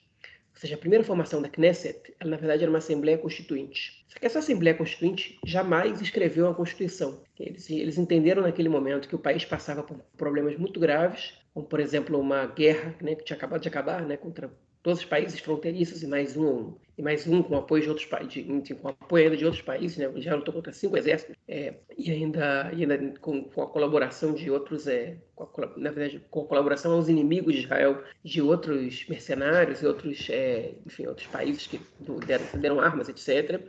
Ou seja, a primeira formação da Knesset, ela na verdade era uma Assembleia Constituinte. Só que essa Assembleia Constituinte jamais escreveu uma Constituição. Eles entenderam naquele momento que o país passava por problemas muito graves, como, por exemplo, uma guerra, né, que tinha acabado de acabar, né, contra todos os países fronteiriços e mais um com apoio de outros países, com apoio de outros países, né? Já lutou contra 5 exércitos e ainda com a colaboração de outros, na verdade, com a colaboração aos inimigos de Israel, de outros mercenários e outros, enfim, outros países que deram armas, etc.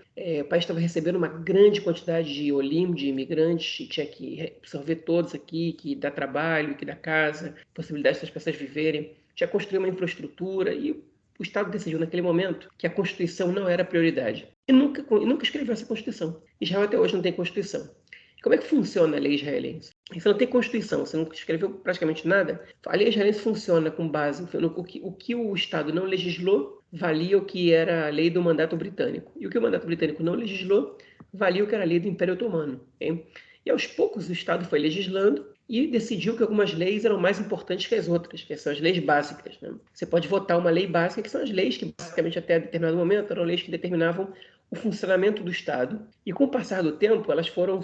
O país estava recebendo uma grande quantidade de olim, de imigrantes, e tinha que absorver todos aqui, que dá trabalho, que dá casa, possibilidade das pessoas viverem. Já construiu uma infraestrutura e o Estado decidiu naquele momento que a Constituição não era prioridade. E nunca escreveu essa Constituição. Israel até hoje não tem Constituição. E como é que funciona a lei israelense? Você não tem Constituição, você não escreveu praticamente nada. A lei israelense funciona com base no o que o Estado não legislou, valia o que era a lei do mandato britânico. E o que o mandato britânico não legislou, valia o que era a lei do Império Otomano. Okay? E aos poucos o Estado foi legislando e decidiu que algumas leis eram mais importantes que as outras, que são as leis básicas. Né? Você pode votar uma lei básica, que são as leis que, basicamente, até determinado momento, eram leis que determinavam o funcionamento do Estado. E com o passar do tempo, elas foram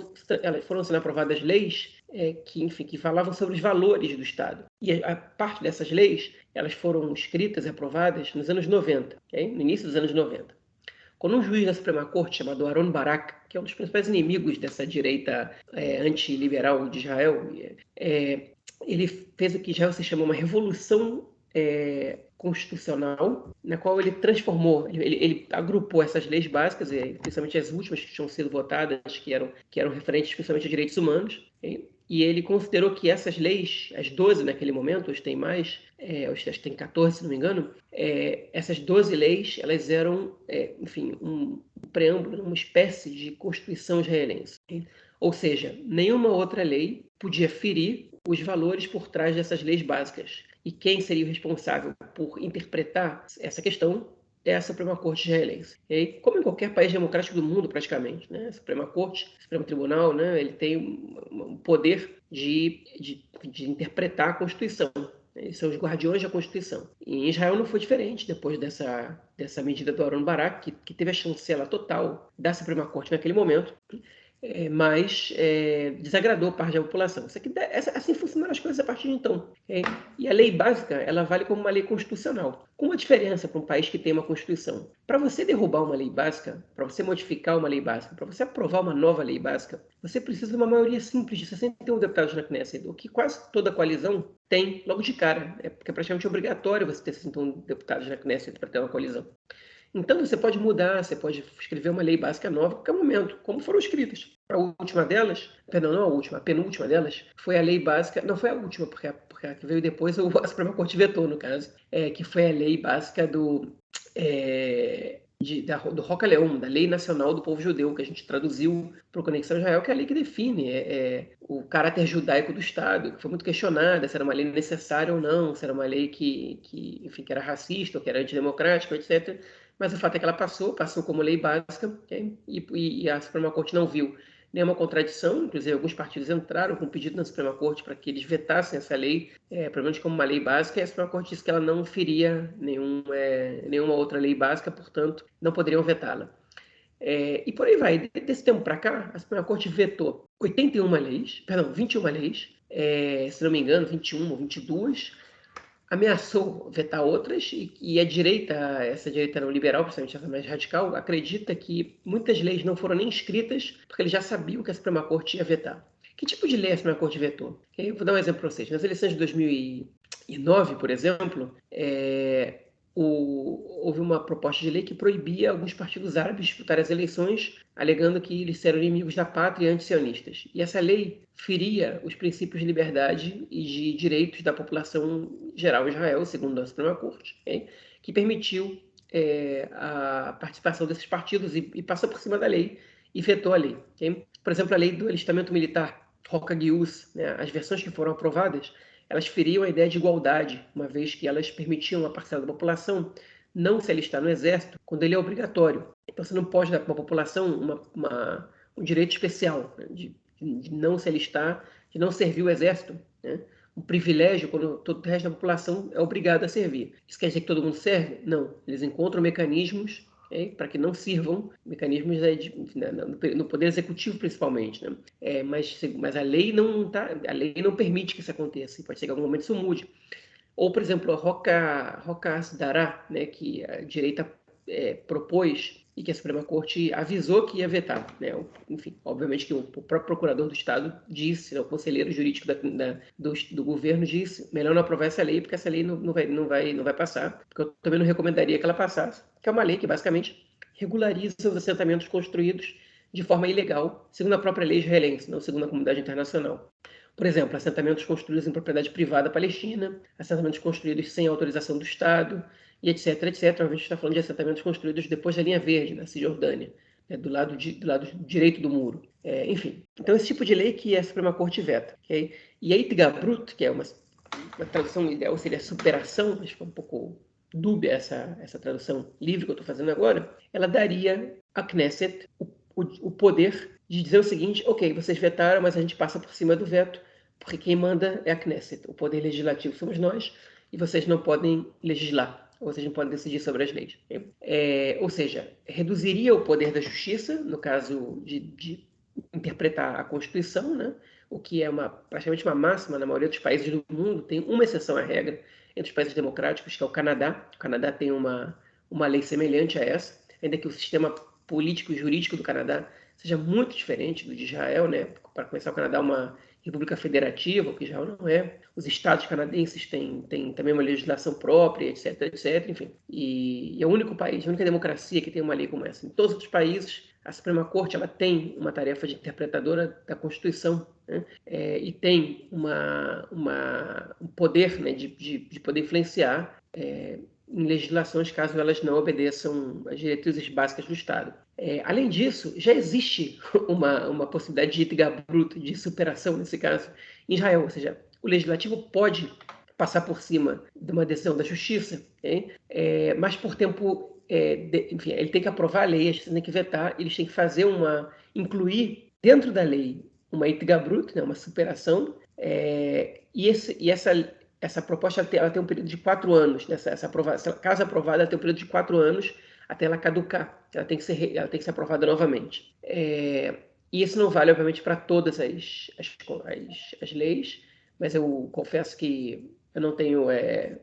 sendo aprovadas leis que falavam sobre os valores do Estado. E a parte dessas leis, elas foram escritas e aprovadas nos anos 90, okay? No início dos anos 90. Quando um juiz da Suprema Corte, chamado Aaron Barak, que é um dos principais inimigos dessa direita antiliberal de Israel, ele fez o que Israel se chama uma revolução constitucional, na qual ele transformou, ele agrupou essas leis básicas, principalmente as últimas que tinham sido votadas, que eram referentes principalmente a direitos humanos, e ele considerou que essas leis, as 12 naquele momento, hoje tem mais, hoje tem 14, se não me engano, essas 12 leis, elas eram, um preâmbulo, uma espécie de Constituição israelense. Ou seja, nenhuma outra lei podia ferir os valores por trás dessas leis básicas. E quem seria o responsável por interpretar essa questão é a Suprema Corte israelense. E como em qualquer país democrático do mundo, praticamente, né? A Suprema Corte, o Supremo Tribunal, né? Ele tem um poder de interpretar a Constituição. Eles são os guardiões da Constituição. E em Israel não foi diferente, depois dessa medida do Aaron Barak, que teve a chancela total da Suprema Corte naquele momento, mas desagradou parte da população. Assim funcionaram as coisas a partir de então. E a lei básica, ela vale como uma lei constitucional. Com uma diferença para um país que tem uma Constituição. Para você derrubar uma lei básica, para você modificar uma lei básica, para você aprovar uma nova lei básica, você precisa de uma maioria simples de 61 deputados na Knesset, o que quase toda a coalizão tem logo de cara. Porque é praticamente obrigatório você ter 61 deputados na Knesset para ter uma coalizão. Então, você pode mudar, você pode escrever uma lei básica nova a qualquer momento, como foram escritas. A última delas, perdão, não a última, a penúltima delas, foi a lei básica, não foi a última, porque a que veio depois, a Suprema Corte vetou, no caso, que foi a lei básica do Roca Leão, da Lei Nacional do Povo Judeu, que a gente traduziu para o Conexão Israel, que é a lei que define o caráter judaico do Estado, que foi muito questionada, se era uma lei necessária ou não, se era uma lei que era racista, ou que era antidemocrática, etc., mas o fato é que ela passou como lei básica, okay? E a Suprema Corte não viu nenhuma contradição, inclusive alguns partidos entraram com um pedido na Suprema Corte para que eles vetassem essa lei, pelo menos como uma lei básica, e a Suprema Corte disse que ela não feria nenhuma outra lei básica, portanto, não poderiam vetá-la. E por aí vai. Desse tempo para cá, a Suprema Corte vetou 21 leis, se não me engano, 21 ou 22, ameaçou vetar outras, e essa direita não liberal, principalmente essa mais radical, acredita que muitas leis não foram nem escritas porque eles já sabiam que a Suprema Corte ia vetar. Que tipo de lei a Suprema Corte vetou? Eu vou dar um exemplo para vocês. Nas eleições de 2009, por exemplo, houve uma proposta de lei que proibia alguns partidos árabes disputarem as eleições, alegando que eles eram inimigos da pátria e anti-sionistas. E essa lei feria os princípios de liberdade e de direitos da população geral em Israel, segundo a Suprema Corte, que permitiu a participação desses partidos e passou por cima da lei e vetou a lei. Por exemplo, a lei do alistamento militar, Roca Gius, né, as versões que foram aprovadas, elas feriam a ideia de igualdade, uma vez que elas permitiam a parcela da população não se alistar no exército quando ele é obrigatório. Então você não pode dar para a população um direito especial, né, de não se alistar, de não servir o exército, né? Um privilégio quando todo o resto da população é obrigado a servir. Isso quer dizer que todo mundo serve? Não. Eles encontram mecanismos para que não sirvam, mecanismos no Poder Executivo principalmente, né? Mas a lei não permite que isso aconteça, e pode ser que em algum momento isso mude. Ou, por exemplo, a Roca Asdará, né, que a direita propôs e que a Suprema Corte avisou que ia vetar, né? Enfim, obviamente que o próprio procurador do Estado disse, né, o conselheiro jurídico do governo disse, melhor não aprovar essa lei, porque essa lei não vai passar, porque eu também não recomendaria que ela passasse, que é uma lei que basicamente regulariza os assentamentos construídos de forma ilegal, segundo a própria lei israelense, não segundo a comunidade internacional. Por exemplo, assentamentos construídos em propriedade privada palestina, assentamentos construídos sem autorização do Estado, e etc, etc. A gente está falando de assentamentos construídos depois da linha verde, na Cisjordânia, né, do lado direito do muro. Enfim, então esse tipo de lei que a Suprema Corte veta. Okay? E a Itgabrut, que é uma tradução ideal, seria superação, mas foi um pouco dúbia essa tradução livre que eu estou fazendo agora, ela daria à Knesset o poder de dizer o seguinte: ok, vocês vetaram, mas a gente passa por cima do veto, porque quem manda é a Knesset. O poder legislativo somos nós, e vocês não podem legislar. ou vocês não podem decidir sobre as leis. Ou seja, reduziria o poder da justiça, no caso de interpretar a Constituição, né? O que é praticamente uma máxima na maioria dos países do mundo. Tem uma exceção à regra entre os países democráticos, que é o Canadá. O Canadá tem uma lei semelhante a essa, ainda que o sistema político e jurídico do Canadá seja muito diferente do de Israel, né? Para começar, o Canadá é uma república federativa, o que Israel não é. Os estados canadenses têm também uma legislação própria, etc, etc, enfim. E é o único país, a única democracia que tem uma lei como essa. Em todos os outros países, a Suprema Corte ela tem uma tarefa de interpretadora da Constituição, né? E tem um poder, né, de poder influenciar em legislações caso elas não obedeçam às diretrizes básicas do Estado. Além disso, já existe uma possibilidade de itiga bruto, de superação nesse caso, em Israel, ou seja, o legislativo pode passar por cima de uma decisão da justiça, mas por tempo, enfim, ele tem que aprovar a lei, eles têm que vetar, eles têm que incluir dentro da lei uma itiga bruto, né, uma superação, e essa proposta ela tem um período de 4 anos, né? Caso aprovada, ela tem um período de 4 anos até ela caducar, ela tem que ser aprovada novamente. E isso não vale, obviamente, para todas as leis, mas eu confesso que eu não tenho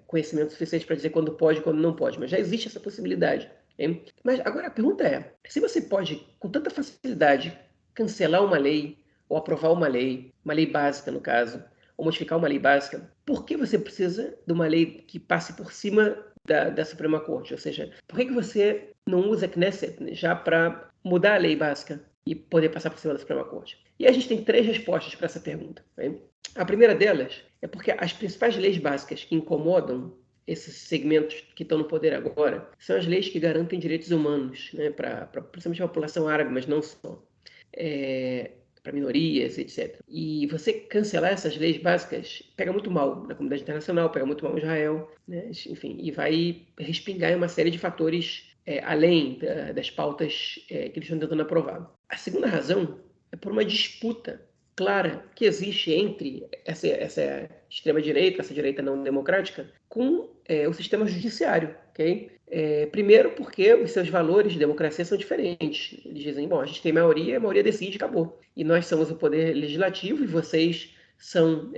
conhecimento suficiente para dizer quando pode e quando não pode, mas já existe essa possibilidade. Hein? Mas agora a pergunta é, se você pode, com tanta facilidade, cancelar uma lei, ou aprovar uma lei básica, no caso, ou modificar uma lei básica, por que você precisa de uma lei que passe por cima da Suprema Corte? Ou seja, por que você não usa a Knesset, né, já para mudar a lei básica e poder passar por cima da Suprema Corte? E a gente tem 3 respostas para essa pergunta. Né? A primeira delas é porque as principais leis básicas que incomodam esses segmentos que estão no poder agora são as leis que garantem direitos humanos, né, principalmente a população árabe, mas não só. Para minorias, etc. E você cancelar essas leis básicas pega muito mal na comunidade internacional, pega muito mal em Israel, né? Enfim, e vai respingar em uma série de fatores além das pautas que eles estão tentando aprovar. A segunda razão é por uma disputa clara que existe entre essa extrema-direita, essa direita não democrática, com o sistema judiciário, ok? Primeiro porque os seus valores de democracia são diferentes. Eles dizem, bom, a gente tem maioria, a maioria decide, acabou. E nós somos o poder legislativo e vocês são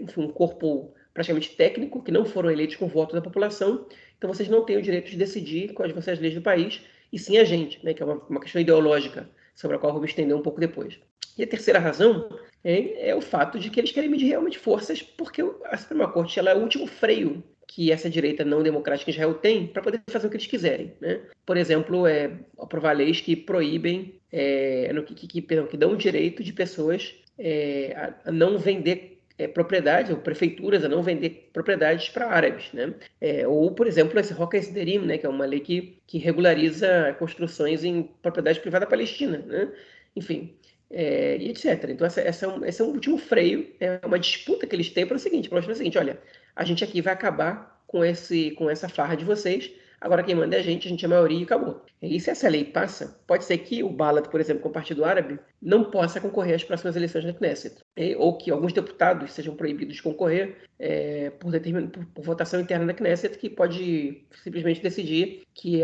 enfim, um corpo praticamente técnico, que não foram eleitos com voto da população, então vocês não têm o direito de decidir quais vão ser as leis do país, e sim a gente, né, que é uma questão ideológica, sobre a qual eu vou me estender um pouco depois. E a terceira razão é o fato de que eles querem medir realmente forças, porque a Suprema Corte ela é o último freio que essa direita não democrática em Israel tem para poder fazer o que eles quiserem. Né? Por exemplo, aprovar leis que proíbem, que dão o direito de pessoas a não vender propriedades, ou prefeituras a não vender propriedades para árabes. Né? Ou, por exemplo, esse Hok HaSderim, né, que é uma lei que regulariza construções em propriedade privada palestina. Né? Enfim, e etc. Então, esse é um último freio, é uma disputa que eles têm para o seguinte, olha, a gente aqui vai acabar com essa farra de vocês, agora quem manda é a gente é a maioria e acabou. E se essa lei passa, pode ser que o Balad, por exemplo, com o Partido Árabe, não possa concorrer às próximas eleições da Knesset, ou que alguns deputados sejam proibidos de concorrer por votação interna da Knesset, que pode simplesmente decidir que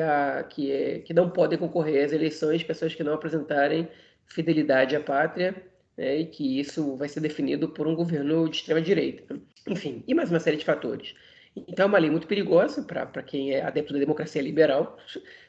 não podem concorrer às eleições pessoas que não apresentarem fidelidade à pátria, e que isso vai ser definido por um governo de extrema-direita. Enfim, e mais uma série de fatores. Então é uma lei muito perigosa para quem é adepto da democracia liberal,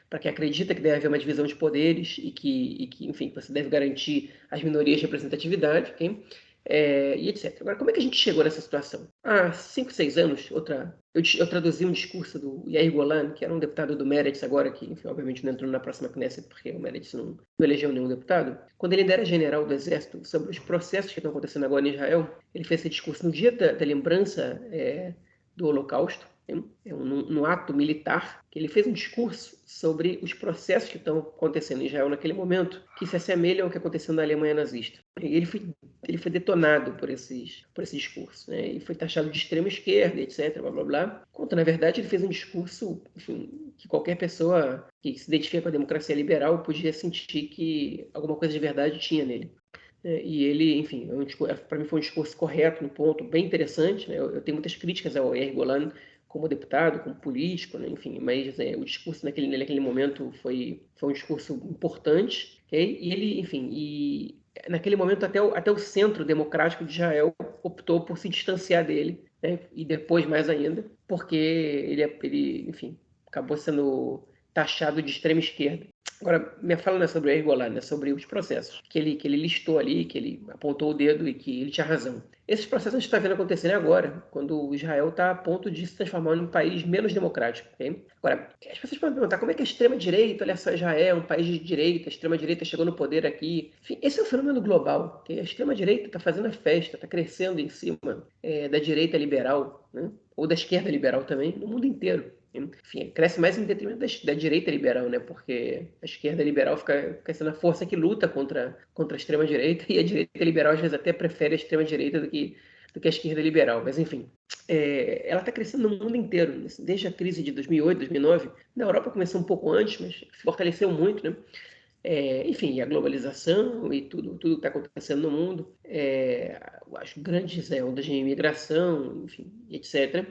para quem acredita que deve haver uma divisão de poderes e que enfim, você deve garantir às minorias representatividade, okay? E etc. Agora, como é que a gente chegou nessa situação? Há 5, 6 anos, eu traduzi um discurso do Yair Golan, que era um deputado do Meretz agora, que enfim, obviamente não entrou na próxima Knesset, porque o Meretz não elegeu nenhum deputado. Quando ele ainda era general do Exército, sobre os processos que estão acontecendo agora em Israel, ele fez esse discurso no dia da lembrança do Holocausto, no ato militar, que ele fez um discurso sobre os processos que estão acontecendo em Israel naquele momento, que se assemelham ao que aconteceu na Alemanha nazista. E ele foi detonado por esse discurso, né? E foi taxado de extrema esquerda, etc, blá blá blá. Quando na verdade ele fez um discurso, enfim, que qualquer pessoa que se identifica com a democracia liberal podia sentir que alguma coisa de verdade tinha nele. E ele, enfim, para mim foi um discurso correto no ponto, bem interessante. Né? Eu tenho muitas críticas ao Yair Golan como deputado, como político, né? Enfim, mas o discurso naquele momento foi um discurso importante, okay? E ele, enfim, naquele momento até o centro democrático de Israel optou por se distanciar dele, né? E depois mais ainda, porque ele enfim, acabou sendo taxado de extrema esquerda. Agora, minha fala não é sobre o Yair Golan, é sobre os processos que ele listou ali, que ele apontou o dedo e que ele tinha razão. Esses processos a gente está vendo acontecerem agora, quando o Israel está a ponto de se transformar num país menos democrático. Okay? Agora, as pessoas podem perguntar como é que a extrema-direita, olha só, Israel é um país de direita, a extrema-direita chegou no poder aqui. Enfim, esse é um fenômeno global. Okay? A extrema-direita está fazendo a festa, está crescendo em cima da direita liberal, né? Ou da esquerda liberal também, no mundo inteiro. Enfim, cresce mais em detrimento da direita liberal, né? Porque a esquerda liberal fica sendo a força que luta contra a extrema-direita, e a direita liberal às vezes até prefere a extrema-direita do que a esquerda liberal. Mas, enfim, ela está crescendo no mundo inteiro, desde a crise de 2008, 2009. Na Europa começou um pouco antes, mas se fortaleceu muito, né? Enfim, a globalização e tudo que está acontecendo no mundo, as grandes ondas de imigração, enfim, etc.,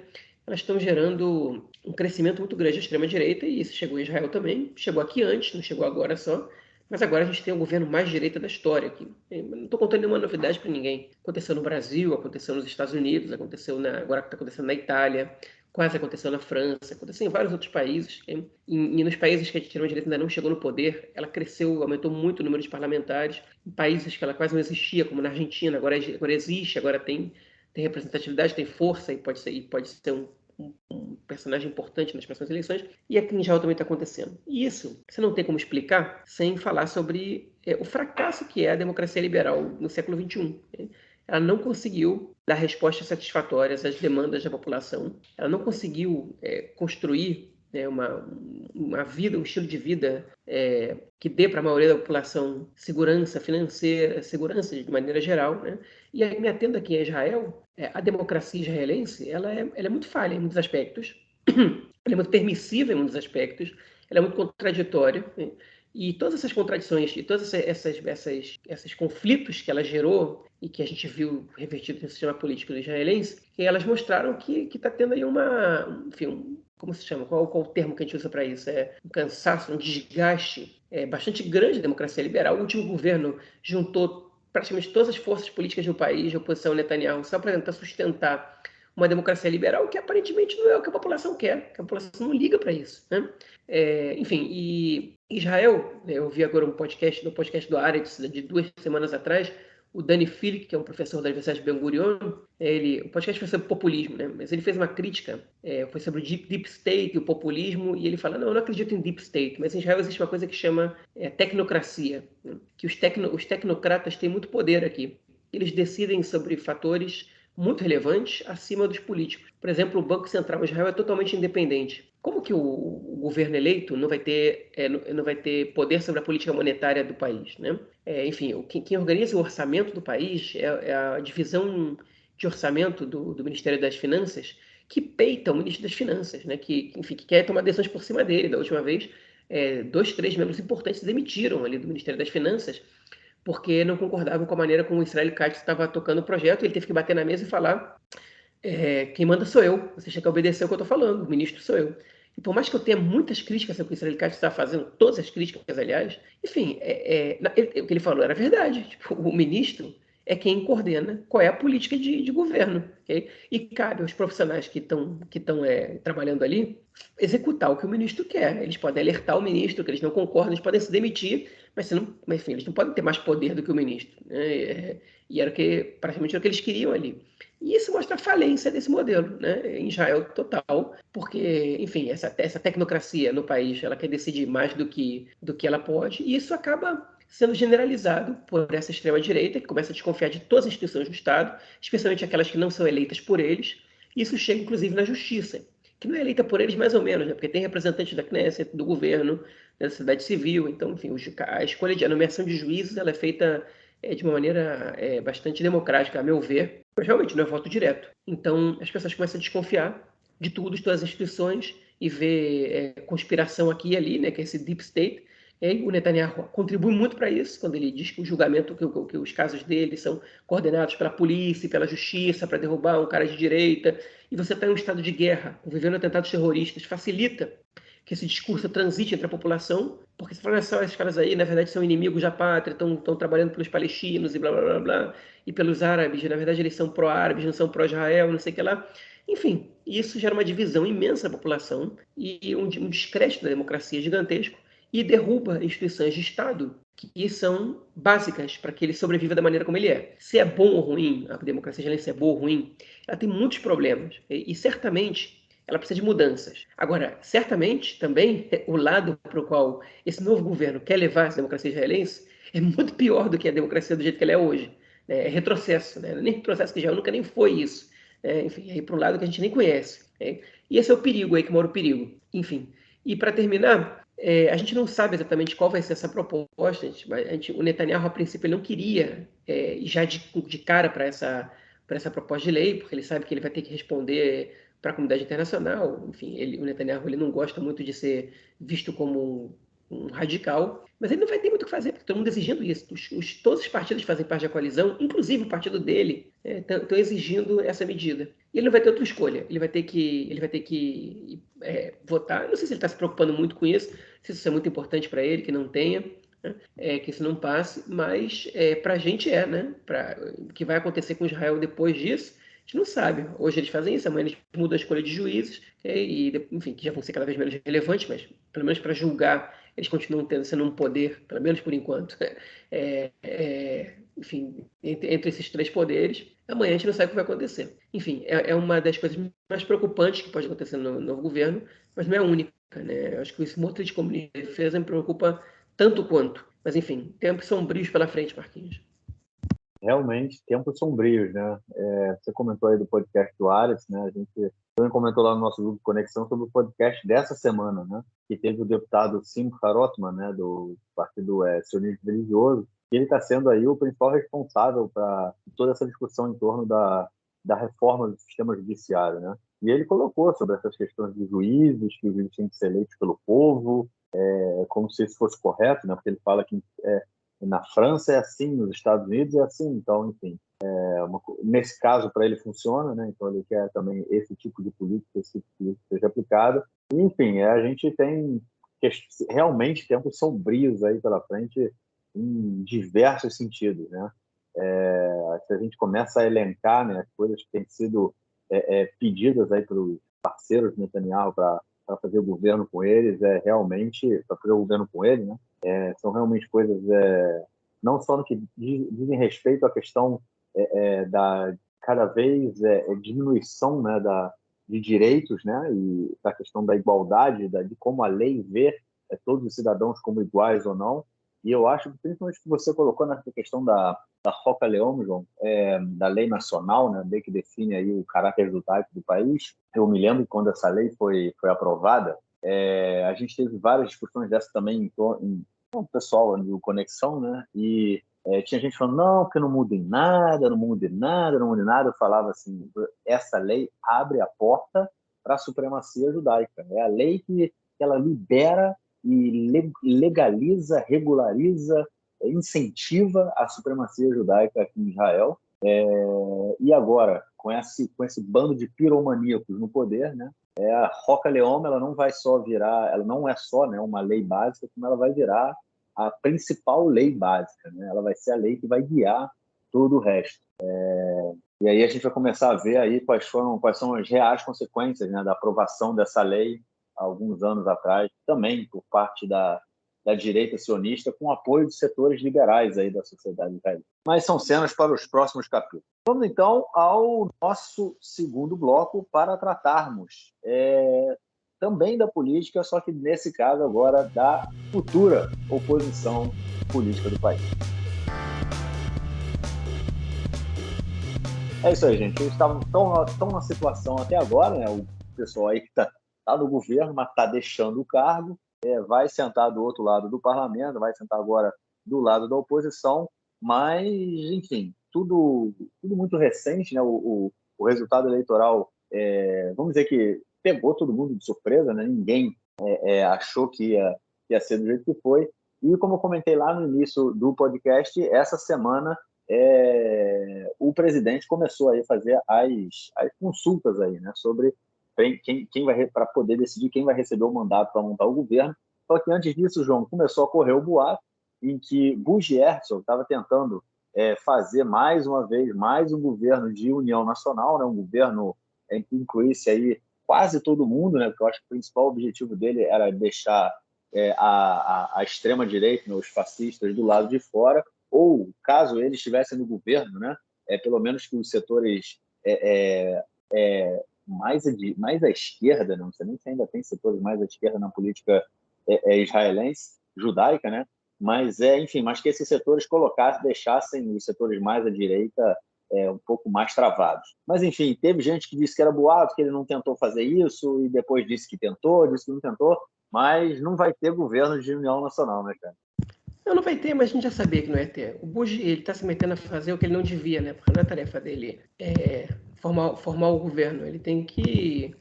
elas estão gerando um crescimento muito grande da extrema-direita, e isso chegou em Israel também, chegou aqui antes, não chegou agora só, mas agora a gente tem o governo mais direita da história aqui. Não estou contando nenhuma novidade para ninguém. Aconteceu no Brasil, aconteceu nos Estados Unidos, agora está acontecendo na Itália, quase aconteceu na França, aconteceu em vários outros países. E nos países que a extrema-direita ainda não chegou no poder, ela cresceu, aumentou muito o número de parlamentares. Em países que ela quase não existia, como na Argentina, agora existe, agora tem representatividade, tem força e pode ser um personagem importante nas próximas eleições. E aqui em Israel também está acontecendo. E isso você não tem como explicar sem falar sobre o fracasso que é a democracia liberal no século XXI. Ela não conseguiu dar respostas satisfatórias às demandas da população. Ela não conseguiu construir uma vida, um estilo de vida que dê para a maioria da população segurança financeira, segurança de maneira geral, né? E aí, me atendo aqui a Israel, a democracia israelense ela é muito falha em muitos aspectos, ela é muito permissiva em muitos aspectos, ela é muito contraditória, né? E todas essas contradições e todos esses conflitos que ela gerou e que a gente viu revertido no sistema político israelense, elas mostraram que está tendo aí como se chama? Qual o termo que a gente usa para isso? Um cansaço, um desgaste bastante grande da democracia liberal. O último governo juntou praticamente todas as forças políticas do país, de oposição ao Netanyahu, só para tentar sustentar uma democracia liberal que aparentemente não é o que a população quer, que a população não liga para isso, né? Enfim, e Israel, eu vi agora no podcast do Haaretz, de 2 semanas atrás, o Dani Filick, que é um professor da Universidade de Ben Gurion, o podcast foi sobre populismo, né? Mas ele fez uma crítica, foi sobre o Deep State e o populismo, e ele fala, não, eu não acredito em Deep State, mas em Israel existe uma coisa que chama tecnocracia, né? Que os tecnocratas têm muito poder aqui. Eles decidem sobre fatores muito relevantes acima dos políticos. Por exemplo, o Banco Central de Israel é totalmente independente. Como que o governo eleito não vai ter poder sobre a política monetária do país, né? Enfim, quem organiza o orçamento do país é a divisão de orçamento do Ministério das Finanças, que peita o ministro das Finanças, né? Que quer tomar decisões por cima dele. Da última vez, 2, 3 membros importantes demitiram ali do Ministério das Finanças porque não concordavam com a maneira como o Israel Katz estava tocando o projeto. Ele teve que bater na mesa e falar: quem manda sou eu, vocês têm que obedecer o que eu estou falando, o ministro sou eu. E por mais que eu tenha muitas críticas sobre o que o Israel Katz está fazendo, todas as críticas, aliás, enfim, o que ele falou era verdade. Tipo, o ministro é quem coordena qual é a política de governo. Okay? E cabe aos profissionais que estão trabalhando ali executar o que o ministro quer. Eles podem alertar o ministro que eles não concordam, eles podem se demitir, mas enfim, eles não podem ter mais poder do que o ministro. Né? E praticamente era o que eles queriam ali. E isso mostra a falência desse modelo, né? Em Israel total, porque, enfim, essa tecnocracia no país, ela quer decidir mais do que ela pode, e isso acaba sendo generalizado por essa extrema-direita, que começa a desconfiar de todas as instituições do Estado, especialmente aquelas que não são eleitas por eles. Isso chega, inclusive, na justiça, que não é eleita por eles mais ou menos, né? Porque tem representantes da Knesset, do governo, da sociedade civil. Então, enfim, a escolha de nomeação de juízes ela é feita de uma maneira bastante democrática, a meu ver, mas realmente não é voto direto. Então, as pessoas começam a desconfiar de tudo, de todas as instituições, e ver conspiração aqui e ali, né, que é esse deep state, E o Netanyahu contribui muito para isso, quando ele diz que o julgamento, que os casos dele são coordenados pela polícia e pela justiça para derrubar um cara de direita, e você está em um estado de guerra, vivendo atentados terroristas, facilita que esse discurso transite entre a população, porque você fala, esses caras aí, na verdade, são inimigos da pátria, estão trabalhando pelos palestinos e blá, blá, blá, blá, e pelos árabes, na verdade eles são pró-árabes, não são pró-Israel, não sei o que lá. Enfim, isso gera uma divisão imensa da população e um descrédito da democracia gigantesco, e derruba instituições de Estado que são básicas para que ele sobreviva da maneira como ele é. Se é bom ou ruim, a democracia israelense é boa ou ruim, ela tem muitos problemas. E certamente ela precisa de mudanças. Agora, certamente também o lado para o qual esse novo governo quer levar essa democracia israelense é muito pior do que a democracia do jeito que ela é hoje. É retrocesso, né? Nem retrocesso, que Israel nunca nem foi isso. Enfim, é ir para um lado que a gente nem conhece. E esse é o perigo aí que mora o perigo. Enfim, e para terminar, a gente não sabe exatamente qual vai ser essa proposta. O Netanyahu, a princípio, ele não queria ir já de cara para essa proposta de lei, porque ele sabe que ele vai ter que responder para a comunidade internacional. Enfim, o Netanyahu ele não gosta muito de ser visto como um radical, mas ele não vai ter muito o que fazer, porque todo mundo exigindo isso. Todos os partidos que fazem parte da coalizão, inclusive o partido dele, estão exigindo essa medida. E ele não vai ter outra escolha. Ele vai ter que votar. Não sei se ele está se preocupando muito com isso, se isso é muito importante para ele, que não tenha, né? Que isso não passe, mas para a gente né? O que vai acontecer com Israel depois disso, a gente não sabe. Hoje eles fazem isso, amanhã eles mudam a escolha de juízes, enfim, que já vão ser cada vez menos relevantes, mas pelo menos para julgar, eles continuam sendo um poder, pelo menos por enquanto, enfim, entre esses três poderes. Amanhã a gente não sabe o que vai acontecer. Enfim, é uma das coisas mais preocupantes que pode acontecer no novo governo, mas não é a única, né? Eu acho que esse motor de comunismo e defesa me preocupa tanto quanto. Mas, enfim, tempos sombrios pela frente, Marquinhos. Realmente, tempos sombrios, né? Você comentou aí do podcast do Ares, né? A gente também comentou lá no nosso grupo de Conexão sobre o podcast dessa semana, né? Que teve o deputado Simcha Rothman, né? Do Partido Sionista Religioso, e ele está sendo aí o principal responsável para toda essa discussão em torno da reforma do sistema judiciário, né? E ele colocou sobre essas questões dos juízes, que os juízes têm que ser eleitos pelo povo, como se isso fosse correto, né? Porque ele fala que na França é assim, nos Estados Unidos é assim, então, enfim, nesse caso para ele funciona, né? Então ele quer também esse tipo de política, esse tipo de política seja aplicada. E, enfim, a gente tem realmente tempos sombrios aí pela frente em diversos sentidos, né? Se a gente começa a elencar, né, as coisas que têm sido pedidas aí pelos parceiros do Netanyahu para fazer o governo com eles, realmente para fazer o governo com ele, né? São realmente coisas não só no que dizem respeito à questão da cada vez diminuição, né, de direitos, né, e da questão da igualdade, de como a lei vê todos os cidadãos como iguais ou não. E eu acho que, principalmente que você colocou nessa questão da Roca Leão, João, da lei nacional, né, a lei que define aí o caráter judaico do país. Eu me lembro que quando essa lei foi aprovada, a gente teve várias discussões dessa também com o pessoal do Conexão, né? E tinha gente falando, não, que não muda em nada, não muda em nada, não muda em nada. Eu falava assim, essa lei abre a porta para a supremacia judaica. É a lei que ela libera e legaliza, regulariza, incentiva a supremacia judaica aqui em Israel. E agora, com esse bando de piromaníacos no poder, né? A Roca Leão, ela não vai só virar, ela não é só, né, uma lei básica, como ela vai virar a principal lei básica, né? Ela vai ser a lei que vai guiar todo o resto. E aí a gente vai começar a ver aí quais são as reais consequências, né, da aprovação dessa lei há alguns anos atrás, também por parte da direita sionista, com apoio de setores liberais aí da sociedade israelita. Mas são cenas para os próximos capítulos. Vamos então ao nosso segundo bloco para tratarmos também da política, só que nesse caso agora da futura oposição política do país. É isso aí, gente. Eles estavam tão na situação até agora, né? O pessoal aí que está no governo, mas está deixando o cargo, vai sentar do outro lado do parlamento, vai sentar agora do lado da oposição, mas, enfim, tudo muito recente, né? O resultado eleitoral, vamos dizer que pegou todo mundo de surpresa, né? Ninguém achou que ia ser do jeito que foi, E como eu comentei lá no início do podcast, essa semana o presidente começou aí a fazer as consultas aí, né, sobre quem vai, para poder decidir quem vai receber o mandato para montar o governo. Só que antes disso, João, começou a correr o boato em que Buggy Herzog estava tentando fazer mais uma vez mais um governo de união nacional, né, um governo que incluísse aí quase todo mundo, né, porque eu acho que o principal objetivo dele era deixar a extrema-direita, né, os fascistas, do lado de fora, ou, caso eles estivessem no governo, né, pelo menos que os setores mais à esquerda, não sei nem se ainda tem setores mais à esquerda na política israelense, judaica, né, mas, enfim, mas que esses setores deixassem os setores mais à direita um pouco mais travados. Mas, enfim, teve gente que disse que era boato, que ele não tentou fazer isso, e depois disse que tentou, disse que não tentou, mas não vai ter governo de união nacional, né, cara? Não vai ter, mas a gente já sabia que não ia ter. O Bush, ele está se metendo a fazer o que ele não devia, né? Porque não é tarefa dele formar o governo. Ele tem que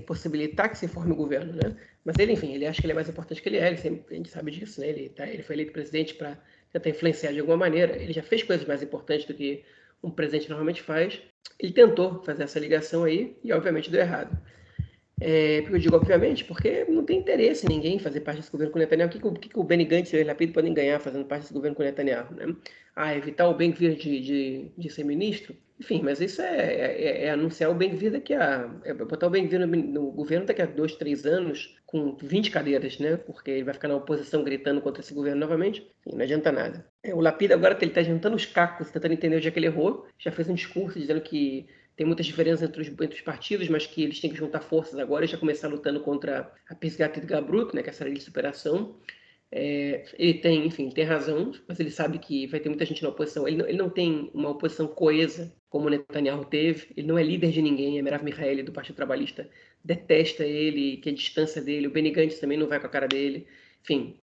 possibilitar que se forme o governo, né? Mas ele, enfim, ele acha que ele é mais importante que ele é. A gente sabe disso, né? Ele foi eleito presidente para tentar influenciar de alguma maneira. Ele já fez coisas mais importantes do que um presidente normalmente faz. Ele tentou fazer essa ligação aí e, obviamente, deu errado. Porque eu digo, obviamente, porque não tem interesse em ninguém fazer parte desse governo com o Netanyahu. O que o Benny Gantz e o Yair Lapid podem ganhar fazendo parte desse governo com o Netanyahu, né? Evitar o Ben-Gvir de ser ministro? Enfim, mas isso é anunciar o Ben-Gvir botar o Ben-Gvir no governo daqui a 2, 3 anos com 20 cadeiras, né? Porque ele vai ficar na oposição gritando contra esse governo novamente. Enfim, não adianta nada. O Lapid agora ele está juntando os cacos, tentando entender onde é que ele errou. Já fez um discurso dizendo que tem muitas diferenças entre os partidos, mas que eles têm que juntar forças agora e já começar lutando contra a Pisgat de Gabrut, né, que é essa lei de superação. Ele tem razão, mas ele sabe que vai ter muita gente na oposição. Ele não tem uma oposição coesa como o Netanyahu teve. Ele não é líder de ninguém. A Merav Mihaeli, do Partido Trabalhista, detesta ele, que a distância dele. O Benny Gantz também não vai com a cara dele. Enfim,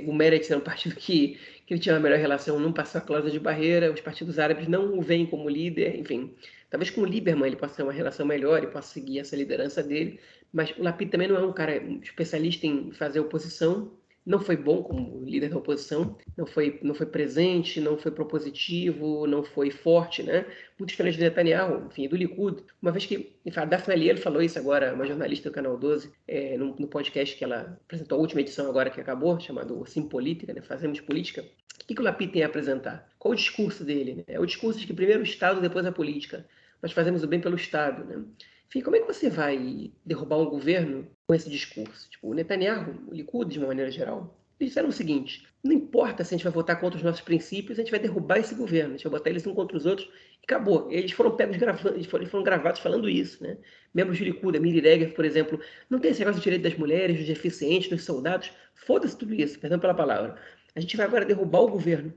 o Meretz era um partido que ele tinha uma melhor relação, não passou a cláusula de barreira. Os partidos árabes não o veem como líder. Enfim, talvez com o Lieberman ele possa ter uma relação melhor e possa seguir essa liderança dele. Mas o Lapid também não é um cara especialista em fazer oposição. Não foi bom como líder da oposição, não foi presente, não foi propositivo, não foi forte, né? Muito diferente do Netanyahu, enfim, do Likud. Uma vez que, enfim, a Daphne Aliel falou isso agora, uma jornalista do Canal 12, no podcast que ela apresentou, a última edição agora que acabou, chamado Sim Política, né? Fazemos Política. O que o Lapid tem a apresentar? Qual o discurso dele? Né? É o discurso de que primeiro o Estado, depois a política. Nós fazemos o bem pelo Estado, né? Enfim, como é que você vai derrubar um governo com esse discurso? Tipo, o Netanyahu, o Likud, de uma maneira geral, eles disseram o seguinte: não importa se a gente vai votar contra os nossos princípios, a gente vai derrubar esse governo, a gente vai botar eles um contra os outros e acabou. Eles foram pegos gravando, eles foram gravados falando isso, né? Membros do Likud, a Miri Regev, por exemplo, não tem esse negócio do direito das mulheres, dos deficientes, dos soldados, foda-se tudo isso, perdão pela palavra. A gente vai agora derrubar o governo.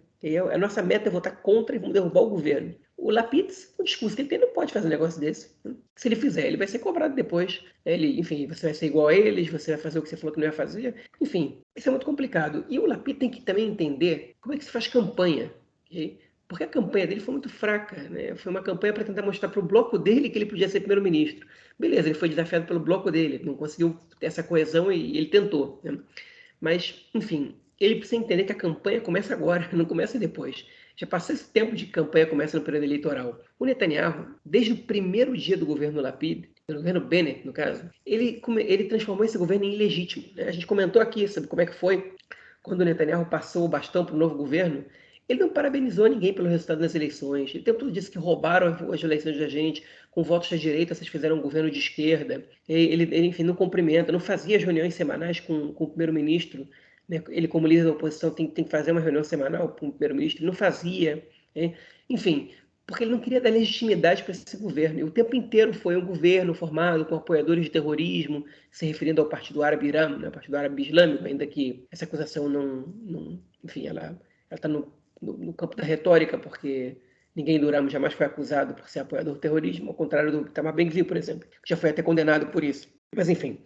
A nossa meta é votar contra e vamos derrubar o governo. O Lapid, o discurso que ele tem, não pode fazer um negócio desse. Se ele fizer, ele vai ser cobrado depois. Enfim, você vai ser igual a eles, você vai fazer o que você falou que não ia fazer. Enfim, isso é muito complicado. E o Lapid tem que também entender como é que se faz campanha. Okay? Porque a campanha dele foi muito fraca. Né? Foi uma campanha para tentar mostrar para o bloco dele que ele podia ser primeiro-ministro. Beleza, ele foi desafiado pelo bloco dele, não conseguiu ter essa coesão e ele tentou. Né? Mas, enfim, ele precisa entender que a campanha começa agora, não começa depois. Já passou esse tempo de campanha, começa no período eleitoral. O Netanyahu, desde o primeiro dia do governo Lapid, do governo Bennett, no caso, ele transformou esse governo em ilegítimo. Né? A gente comentou aqui sobre como é que foi quando o Netanyahu passou o bastão para o novo governo. Ele não parabenizou ninguém pelo resultado das eleições. Ele o tempo todo disse que roubaram as eleições da gente, com votos da direita, vocês fizeram um governo de esquerda. Enfim, não cumprimenta, não fazia as reuniões semanais com o primeiro-ministro. Né? Ele, como líder da oposição, tem que fazer uma reunião semanal com o primeiro-ministro. Ele não fazia. Né? Enfim, porque ele não queria dar legitimidade para esse governo. E o tempo inteiro foi um governo formado com apoiadores de terrorismo, se referindo ao Partido Árabe Irã, né? Partido Árabe Islâmico, ainda que essa acusação não enfim, ela está no campo da retórica, porque ninguém do Irã jamais foi acusado por ser apoiador do terrorismo, ao contrário do Itamar Ben-Gvir, por exemplo, que já foi até condenado por isso. Mas, enfim,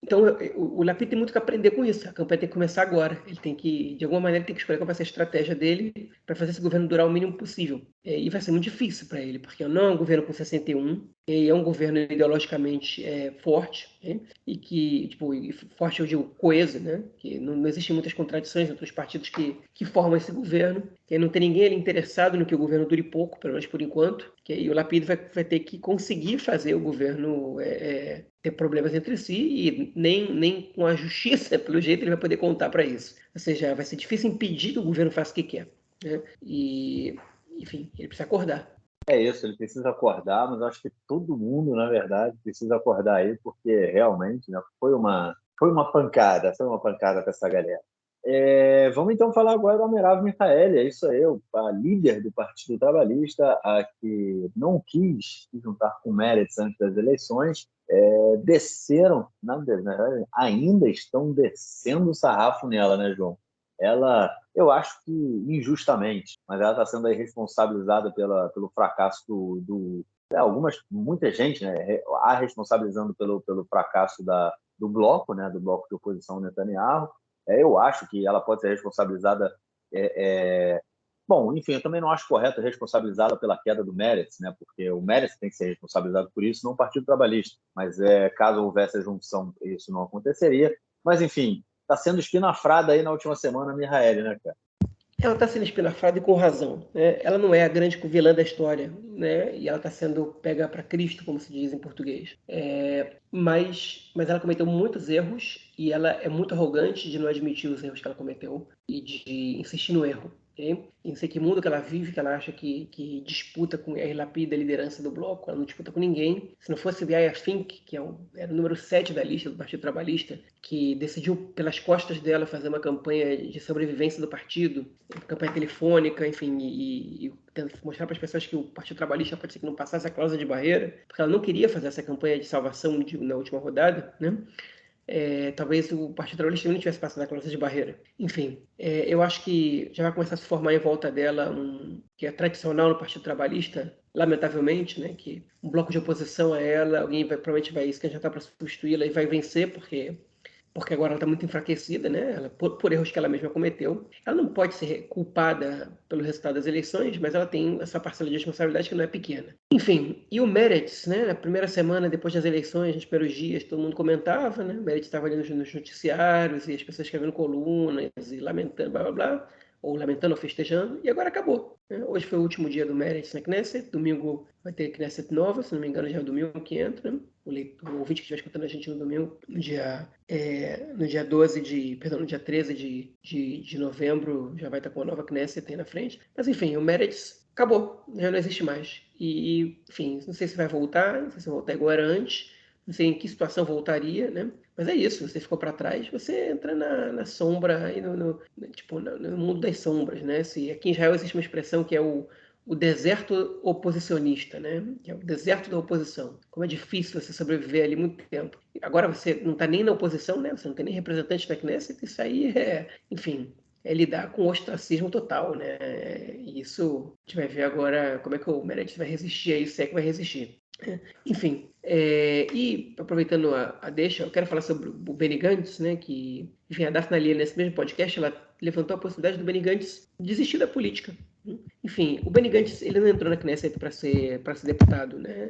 Então, o Lapid tem muito que aprender com isso. A campanha tem que começar agora. Ele tem que, de alguma maneira, tem que escolher qual vai ser a estratégia dele para fazer esse governo durar o mínimo possível. E vai ser muito difícil para ele, porque não é um governo com 61, e é um governo ideologicamente forte, né? E que, tipo, forte eu digo coeso, né? Que não existem muitas contradições entre os partidos que formam esse governo, que não tem ninguém ali interessado no que o governo dure pouco, pelo menos por enquanto, que aí o Lapid vai ter que conseguir fazer o governo ter problemas entre si e nem com a justiça, pelo jeito, ele vai poder contar para isso. Ou seja, vai ser difícil impedir que o governo faça o que quer, né? E, enfim, ele precisa acordar. É isso, ele precisa acordar, mas eu acho que todo mundo, na verdade, precisa acordar aí, porque realmente, né, foi uma pancada para essa galera. Vamos então falar agora da Merav Michaeli, é isso aí, a líder do Partido Trabalhista, a que não quis se juntar com Meretz antes das eleições, desceram, na verdade, ainda estão descendo o sarrafo nela, né, João? Ela, eu acho que injustamente, mas ela está sendo aí responsabilizada pelo fracasso muita gente, né, a responsabilizando pelo fracasso do bloco, né, do bloco de oposição Netanyahu. Eu acho que ela pode ser responsabilizada. Bom, enfim, eu também não acho correto responsabilizá-la pela queda do Meretz, né, porque o Meretz tem que ser responsabilizado por isso, não o Partido Trabalhista. Mas caso houvesse a junção, isso não aconteceria. Mas, enfim, está sendo espinafrada aí na última semana a Mihaeli, né, cara? Ela está sendo espinafrada e com razão, né? Ela não é a grande vilã da história, né? E ela está sendo pega para Cristo, como se diz em português. Mas ela cometeu muitos erros e ela é muito arrogante de não admitir os erros que ela cometeu e de insistir no erro. Okay? Em sei que mundo que ela vive, que ela acha que disputa com a Lapid a liderança do bloco, ela não disputa com ninguém. Se não fosse o Yair Fink, que era o número 7 da lista do Partido Trabalhista, que decidiu pelas costas dela fazer uma campanha de sobrevivência do partido, campanha telefônica, enfim, e mostrar para as pessoas que o Partido Trabalhista pode ser que não passasse a cláusula de barreira, porque ela não queria fazer essa campanha de salvação na última rodada, né? Talvez o Partido Trabalhista não tivesse passado a cláusula de barreira. Enfim, eu acho que já vai começar a se formar em volta dela que é tradicional no Partido Trabalhista, lamentavelmente, né, que um bloco de oposição a ela, alguém provavelmente vai se candidatar para substituí-la e vai vencer, porque agora ela está muito enfraquecida, né? Ela, por erros que ela mesma cometeu. Ela não pode ser culpada pelo resultado das eleições, mas ela tem essa parcela de responsabilidade que não é pequena. Enfim, e o Meretz, né? Na primeira semana depois das eleições, nos primeiros dias, todo mundo comentava, né? O Meretz estava ali nos noticiários e as pessoas escrevendo colunas e lamentando, blá blá blá, ou lamentando ou festejando, e agora acabou. Né? Hoje foi o último dia do Meretz na Knesset, domingo vai ter Knesset nova, se não me engano já é o domingo que entra, né? O ouvinte que estiver escutando a gente no domingo, no dia 13 de novembro, já vai estar com uma nova Knesset aí na frente. Mas enfim, o Meretz acabou, já não existe mais. Enfim, não sei se vai voltar, não sei se vai voltar igual era antes, não sei em que situação voltaria, né? Mas é isso, você ficou para trás, você entra na sombra, aí no mundo das sombras, né? Aqui em Israel existe uma expressão que é o deserto oposicionista, né? Que é o deserto da oposição. Como é difícil você sobreviver ali muito tempo. Agora você não está nem na oposição, né? Você não tem nem representante da Knesset, isso aí enfim, lidar com o ostracismo total, né? E isso, a gente vai ver agora como é que o Meredith vai resistir a isso, se é que vai resistir. Enfim, e aproveitando a deixa, eu quero falar sobre o Benny Gantz, né? Que, enfim, a Daphne Lia, nesse mesmo podcast, ela levantou a possibilidade do Benny Gantz desistir da política. Enfim, o Benny Gantz, ele não entrou na Knesset para ser deputado, né?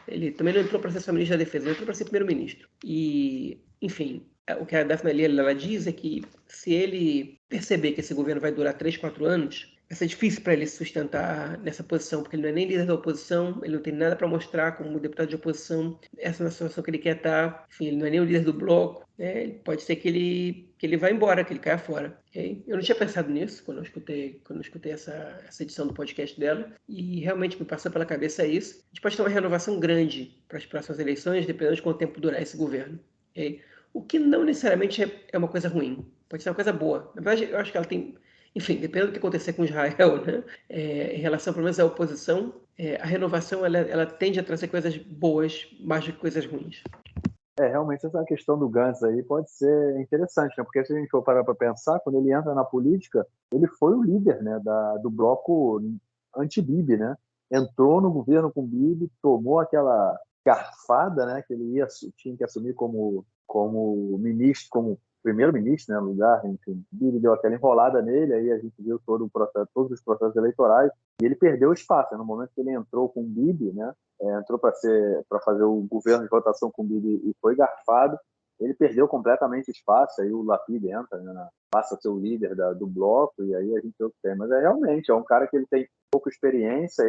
Ele também não entrou para ser ministro da Defesa, ele entrou para ser primeiro-ministro. E, enfim, o que a Daphne Lia ela diz é que se ele perceber que esse governo vai durar 3, 4 anos, vai ser difícil para ele se sustentar nessa posição, porque ele não é nem líder da oposição, ele não tem nada para mostrar como deputado de oposição, essa é a situação que ele quer estar, enfim, ele não é nem o líder do bloco, né? Pode ser que ele vá embora, que ele caia fora. Okay? Eu não tinha pensado nisso quando eu escutei essa edição do podcast dela, e realmente me passou pela cabeça isso. A gente pode ter uma renovação grande para as próximas eleições, dependendo de quanto tempo durar esse governo. Okay? O que não necessariamente é uma coisa ruim, pode ser uma coisa boa. Na verdade, eu acho que ela tem... Enfim, dependendo do que acontecer com Israel, né? Em relação, pelo menos, à oposição, a renovação ela tende a trazer coisas boas mais do que coisas ruins. Realmente essa questão do Gantz aí pode ser interessante, né? Porque se a gente for parar para pensar, quando ele entra na política, ele foi o líder, né, do bloco anti-Bibi, né? Entrou no governo com Bibi, tomou aquela garfada, né, que ele tinha que assumir como como ministro, como primeiro-ministro, né, no lugar, enfim, Bibi deu aquela enrolada nele, aí a gente viu todo o processo, todos os processos eleitorais, e ele perdeu o espaço. No momento que ele entrou com o Bibi, né, entrou para fazer o governo de votação com o Bibi e foi garfado, ele perdeu completamente espaço, aí o Lapid entra, né, passa a ser o líder do bloco, e aí a gente vê o que tem. Mas realmente, é um cara que ele tem pouca experiência,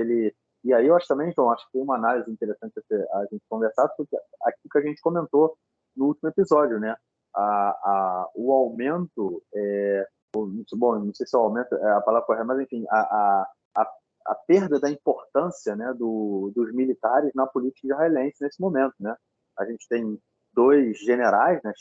e aí eu acho também, então, acho que tem uma análise interessante a gente conversar sobre aquilo que a gente comentou no último episódio, né? O aumento, bom, não sei se o aumento é a palavra correta, mas enfim, a perda da importância, né, dos militares na política israelense nesse momento, né? A gente tem 2 generais, né,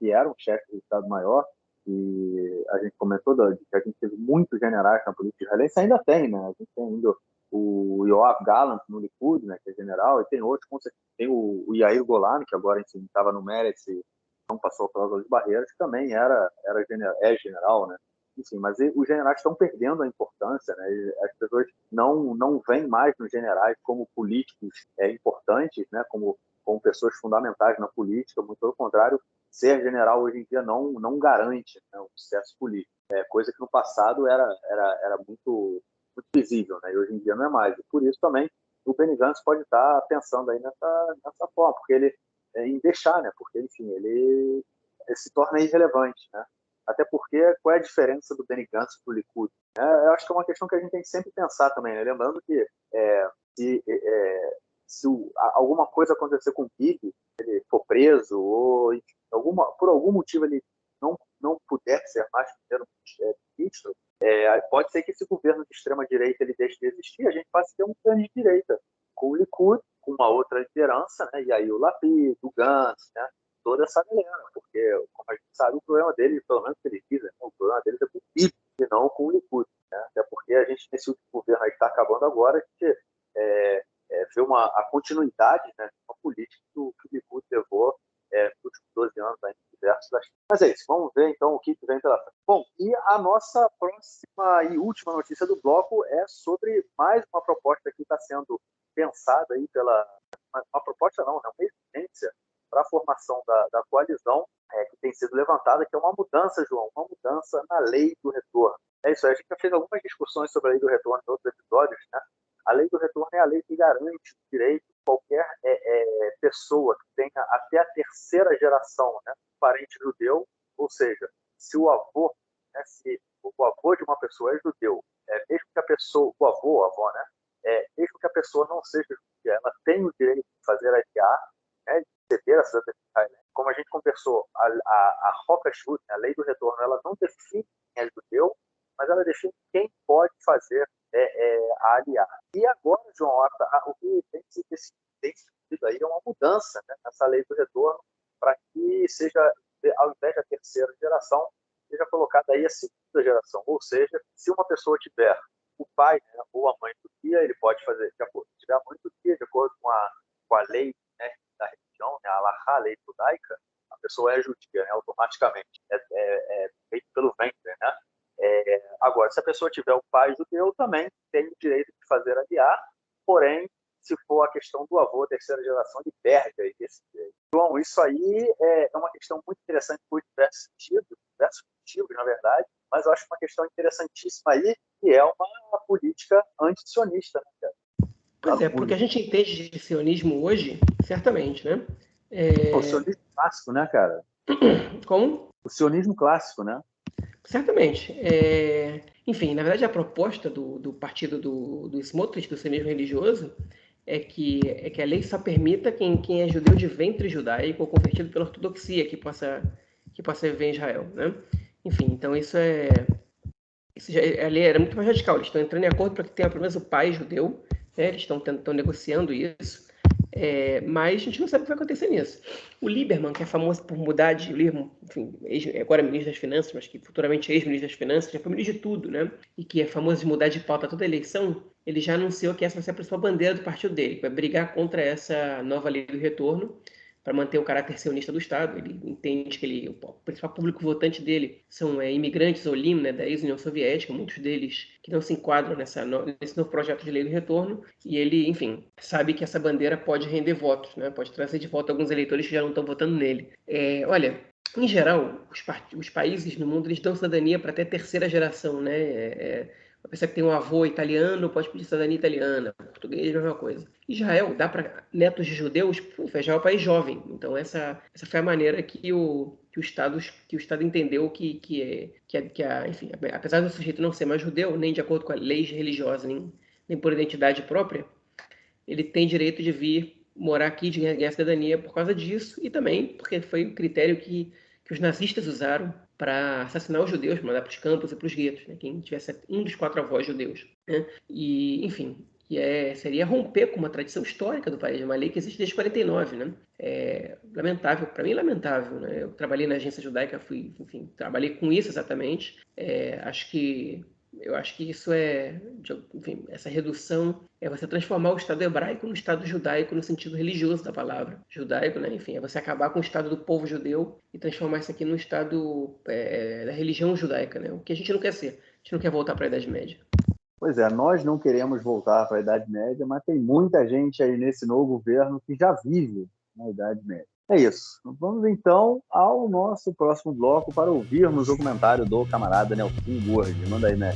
que eram chefes do Estado-Maior, e a gente comentou que a gente teve muitos generais na política israelense, ainda tem, né? A gente tem ainda o Yoav Gallant no Likud, né, que é general, e tem outros, tem o Yair Golan, que agora estava no Meretz e não passou pelas de barreiras, que também é general, né? Enfim, mas os generais estão perdendo a importância, né? As pessoas não veem mais nos generais como políticos importantes, né? Como pessoas fundamentais na política, muito pelo contrário, ser general hoje em dia não garante, né, um sucesso político. Coisa que no passado era muito visível, né? E hoje em dia não é mais. E por isso também o Benny Gantz pode estar pensando aí nessa forma, porque ele em deixar, né? Porque, enfim, ele se torna irrelevante, né? Até porque, qual é a diferença do Benny Gantz para o Likud? Eu acho que é uma questão que a gente tem que sempre pensar também, né? Lembrando que se alguma coisa acontecer com o Bibi, ele for preso, ou enfim, por algum motivo ele não puder ser mais primeiro-ministro, pode ser que esse governo de extrema-direita ele deixe de existir, a gente passe a ter um governo de direita, com o Likud, com uma outra liderança, né? E aí o Lapid, o Gantz, né? Toda essa galera, porque, como a gente sabe, o problema dele, pelo menos que eles dizem, né? O problema deles é com o Bibi, e não com o Likud, né? Até porque a gente, nesse último governo aí que está acabando agora, a gente vê a continuidade, né? Uma política que o Likud levou nos últimos 12 anos aí, diversos. Mas é isso, vamos ver então o que vem pela frente. Bom, e a nossa próxima e última notícia do bloco é sobre mais uma proposta que está sendo pensada aí uma proposta não, né, uma exigência para a formação da coalizão que tem sido levantada, que é uma mudança, João, uma mudança na lei do retorno. É isso aí, a gente já fez algumas discussões sobre a lei do retorno em outros episódios, né? A lei do retorno é a lei que garante o direito de qualquer pessoa que tenha até a terceira geração, né, parente judeu, ou seja, se o avô, né, se o avô de uma pessoa é judeu, mesmo que a pessoa, o avô ou a avó, né, mesmo que a pessoa não seja judia, ela tem o direito de fazer aliar, né, de receber a cidadania israelense. Como a gente conversou, a Roca Shut, a lei do retorno, ela não define quem é judeu, mas ela define quem pode fazer a aliar. E agora, João, o que tem sido aí é uma mudança, né, nessa lei do retorno, para que seja, ao invés da terceira geração, seja colocada aí a segunda geração. Ou seja, se uma pessoa tiver o pai, né, ou a mãe judia, ele pode fazer, se tiver a mãe judia, de acordo com a lei, né, da religião, né, a Halakha, a lei judaica, a pessoa é judia, né, automaticamente. Feito pelo ventre, né? Agora, se a pessoa tiver o pai judeu, também tem o direito de fazer aliar, porém, se for a questão do avô, terceira geração, ele perde aí esse direito. Então, isso aí é uma questão muito interessante por diversos motivos, na verdade, mas eu acho uma questão interessantíssima aí, que é uma política anti-sionista, né, cara? Pois é, porque a gente entende de sionismo hoje, certamente, né? O sionismo clássico, né, cara? Como? O sionismo clássico, né? Certamente. Enfim, na verdade, a proposta do partido do Smotrich, do sionismo religioso, é que a lei só permita quem é judeu de ventre judaico ou convertido pela ortodoxia que possa viver em Israel, né? Enfim, então a lei era muito mais radical. Eles estão entrando em acordo para que tenha pelo menos o pai judeu, né? Eles estão negociando isso. Mas a gente não sabe o que vai acontecer nisso. O Lieberman, que é famoso por mudar de livro, enfim, agora ministro das Finanças, mas que futuramente é ex-ministro das Finanças, já foi ministro de tudo, né? E que é famoso de mudar de pauta toda eleição, ele já anunciou que essa vai ser a principal bandeira do partido dele, que vai brigar contra essa nova lei do retorno, manter o caráter sionista do Estado. Ele entende que o principal público votante dele são imigrantes Olim, né, da ex-União Soviética, muitos deles que não se enquadram nesse novo projeto de lei do retorno, e ele, enfim, sabe que essa bandeira pode render votos, né, pode trazer de volta alguns eleitores que já não estão votando nele. Olha, em geral, os países no mundo eles dão cidadania para até terceira geração, né? A pessoa que tem um avô italiano pode pedir cidadania italiana, português, mesma coisa. Israel dá para netos de judeus, Israel é um país jovem. Então essa foi a maneira que o Estado entendeu enfim, apesar do sujeito não ser mais judeu, nem de acordo com a lei religiosa, nem por identidade própria, ele tem direito de vir morar aqui, de ganhar cidadania por causa disso, e também porque foi o critério que os nazistas usaram para assassinar os judeus, mandar para os campos e para os guetos, né? Quem tivesse um dos 4 avós judeus. Né? E, enfim, seria romper com uma tradição histórica do país, uma lei que existe desde 49, né? Lamentável, para mim lamentável, né? Eu trabalhei na agência judaica, trabalhei com isso exatamente. Eu acho que isso enfim, essa redução é você transformar o Estado hebraico no Estado judaico no sentido religioso da palavra. Judaico, né? Enfim, é você acabar com o Estado do povo judeu e transformar isso aqui no Estado da religião judaica, né? O que a gente não quer ser. A gente não quer voltar para a Idade Média. Pois é, nós não queremos voltar para a Idade Média, mas tem muita gente aí nesse novo governo que já vive na Idade Média. É isso. Vamos então ao nosso próximo bloco para ouvirmos o comentário do camarada Nelson Burdi. Manda aí, Né?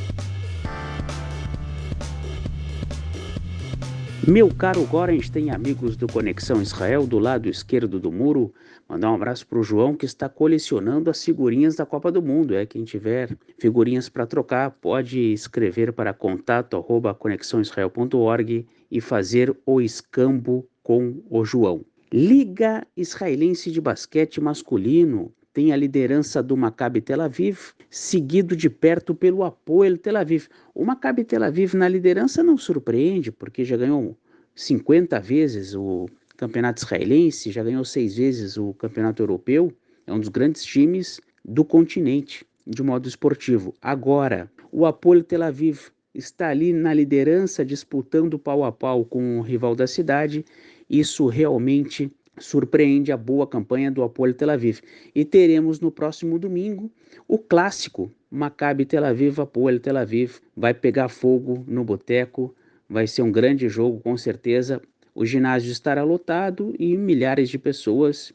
Meu caro Gorenstein, amigos do Conexão Israel, do lado esquerdo do muro, mandar um abraço para o João, que está colecionando as figurinhas da Copa do Mundo. Quem tiver figurinhas para trocar, pode escrever para contato@conexãoisrael.org e fazer o escambo com o João. Liga Israelense de Basquete Masculino tem a liderança do Maccabi Tel Aviv, seguido de perto pelo Hapoel Tel Aviv. O Maccabi Tel Aviv na liderança não surpreende, porque já ganhou 50 vezes o campeonato israelense, já ganhou 6 vezes o campeonato europeu, é um dos grandes times do continente, de modo esportivo. Agora, o Hapoel Tel Aviv está ali na liderança, disputando pau a pau com o rival da cidade. Isso realmente surpreende a boa campanha do Hapoel Tel Aviv. E teremos no próximo domingo o clássico Maccabi Tel Aviv, Hapoel Tel Aviv. Vai pegar fogo no boteco, vai ser um grande jogo com certeza. O ginásio estará lotado e milhões de pessoas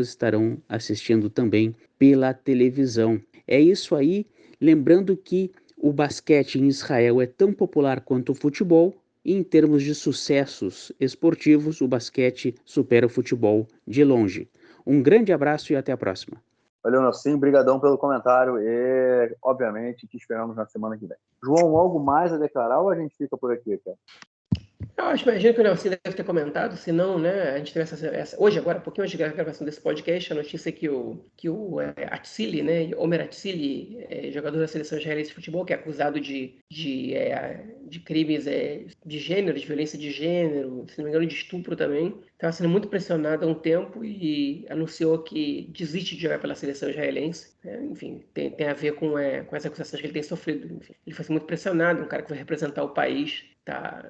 estarão assistindo também pela televisão. É isso aí, lembrando que o basquete em Israel é tão popular quanto o futebol, e em termos de sucessos esportivos, o basquete supera o futebol de longe. Um grande abraço e até a próxima. Valeu, Nelson. Brigadão pelo comentário e, obviamente, te esperamos na semana que vem. João, algo mais a declarar ou a gente fica por aqui, cara? Eu imagino que o Nelson deve ter comentado, se não, né, a gente teve hoje, agora, um pouquinho antes da gravação desse podcast, a notícia que o Atzili, né, Omer Atzili, jogador da seleção israelense de futebol, que é acusado de crimes de gênero, de violência de gênero, se não me engano, de estupro também, estava sendo muito pressionado há um tempo e anunciou que desiste de jogar pela seleção israelense. Enfim, tem a ver com as acusações que ele tem sofrido. Enfim, ele foi muito pressionado, um cara que vai representar o país,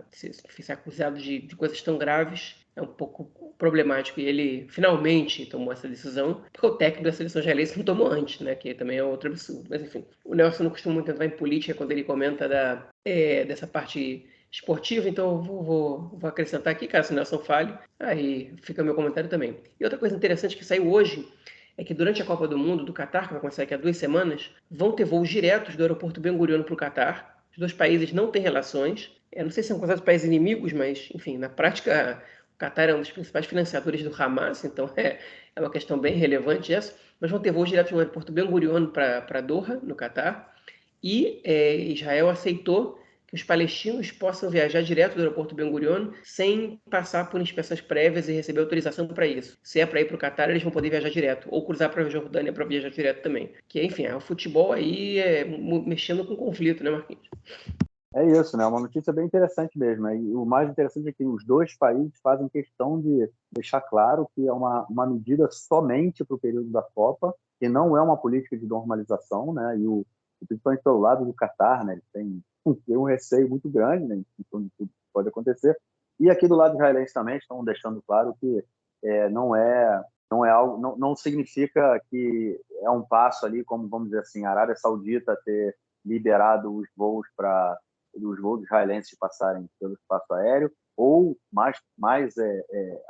se acusado de coisas tão graves, é um pouco problemático. E ele finalmente tomou essa decisão, porque o técnico da seleção israelense não tomou antes, né? Que também é outro absurdo. Mas enfim, o Nelson não costuma muito entrar em política quando ele comenta dessa parte esportiva, então eu vou acrescentar aqui, caso o Nelson fale, aí fica meu comentário também. E outra coisa interessante que saiu hoje é que durante a Copa do Mundo do Catar, que vai começar daqui a 2 semanas, vão ter voos diretos do aeroporto Ben Gurion para o Catar. Os dois países não têm relações. Não sei se são considerados países inimigos, mas, enfim, na prática, o Catar é um dos principais financiadores do Hamas, então é uma questão bem relevante essa. Mas vão ter voos diretos do aeroporto Ben Gurion para Doha, no Catar. E Israel aceitou que os palestinos possam viajar direto do aeroporto Ben Gurion sem passar por inspeções prévias e receber autorização para isso. Se é para ir para o Catar, eles vão poder viajar direto, ou cruzar para a Jordânia para viajar direto também. Que, enfim, o futebol aí mexendo com conflito, né, Marquinhos? É isso, né? Uma notícia bem interessante mesmo. E o mais interessante é que os dois países fazem questão de deixar claro que é uma medida somente para o período da Copa, que não é uma política de normalização, né? E principalmente pelo lado do Catar, né? Eles têm um receio muito grande, né? Em torno de tudo que pode acontecer. E aqui do lado israelense também estão deixando claro que não é algo, não significa que é um passo ali, como vamos dizer assim, a Arábia Saudita ter liberado os voos israelenses passarem pelo espaço aéreo, ou mais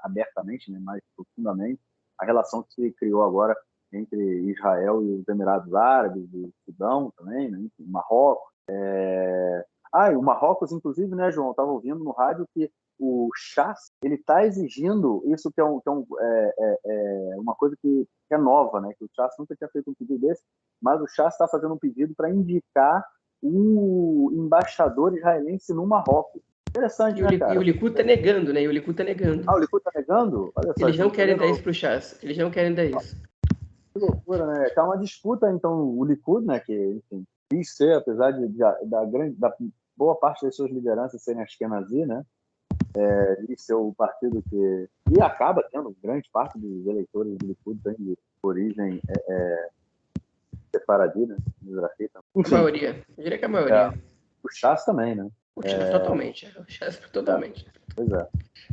abertamente, né, mais profundamente, a relação que se criou agora entre Israel e os Emirados Árabes, e o Sudão também, né, enfim, Marrocos. E o Marrocos, inclusive, né, João, eu estava ouvindo no rádio que o Chas, ele está exigindo isso, que é uma coisa que é nova, né, que o Chas nunca tinha feito um pedido desse, mas o Chas está fazendo um pedido para indicar o embaixador israelense no Marrocos. Interessante, né, cara? E o Likud está negando, né? O Likud está negando. O Likud está negando? Olha só, eles não querem dar isso para o Chas. Eles não querem dar isso. Que loucura, né? Tá uma disputa, então, o Likud, né, que, enfim, quis ser, apesar da boa parte das suas lideranças serem ashkenazí, né, e ser o partido que... E acaba tendo grande parte dos eleitores do Likud tem de origem sefaradi, né, mizrahita. A maioria. Eu diria que a maioria. O Chas também, né? O Chas totalmente. O Chas totalmente. Pois é.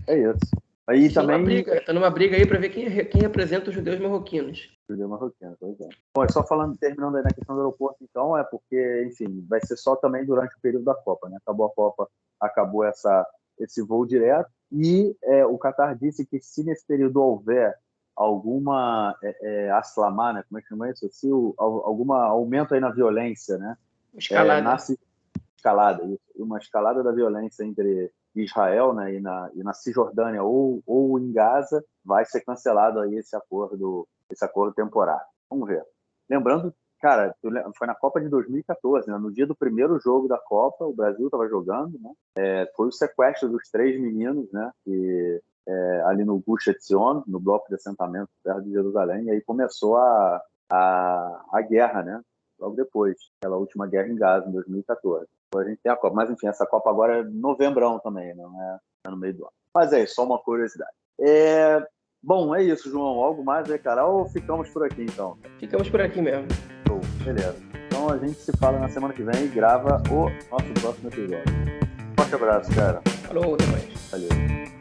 É isso. Aí também... Tá numa briga aí para ver quem representa os judeus marroquinos. Judeu marroquino, pois é. Bom, só terminando aí na questão do aeroporto, então, porque, enfim, vai ser só também durante o período da Copa, né? Acabou a Copa, acabou esse voo direto, e o Qatar disse que se nesse período houver alguma aslamá, né? Como é que chama isso? Se algum aumento aí na violência, né? Uma escalada da violência entre Israel, né, e na Cisjordânia ou em Gaza, vai ser cancelado aí esse acordo temporário. Vamos ver. Lembrando, cara, foi na Copa de 2014, né, no dia do primeiro jogo da Copa, o Brasil estava jogando, né, foi o sequestro dos 3 meninos, né, ali no Gush Etzion, no bloco de assentamento perto de Jerusalém, e aí começou a guerra, né, logo depois, aquela última guerra em Gaza, em 2014. Depois a gente tem a Copa. Mas, enfim, essa Copa agora é novembrão também, não é no meio do ano. Mas é só uma curiosidade. Bom, é isso, João. Algo mais aí, cara? Ou ficamos por aqui, então? Ficamos por aqui mesmo. Beleza. Então a gente se fala na semana que vem e grava o nosso próximo episódio. Forte abraço, cara. Falou, até mais. Valeu.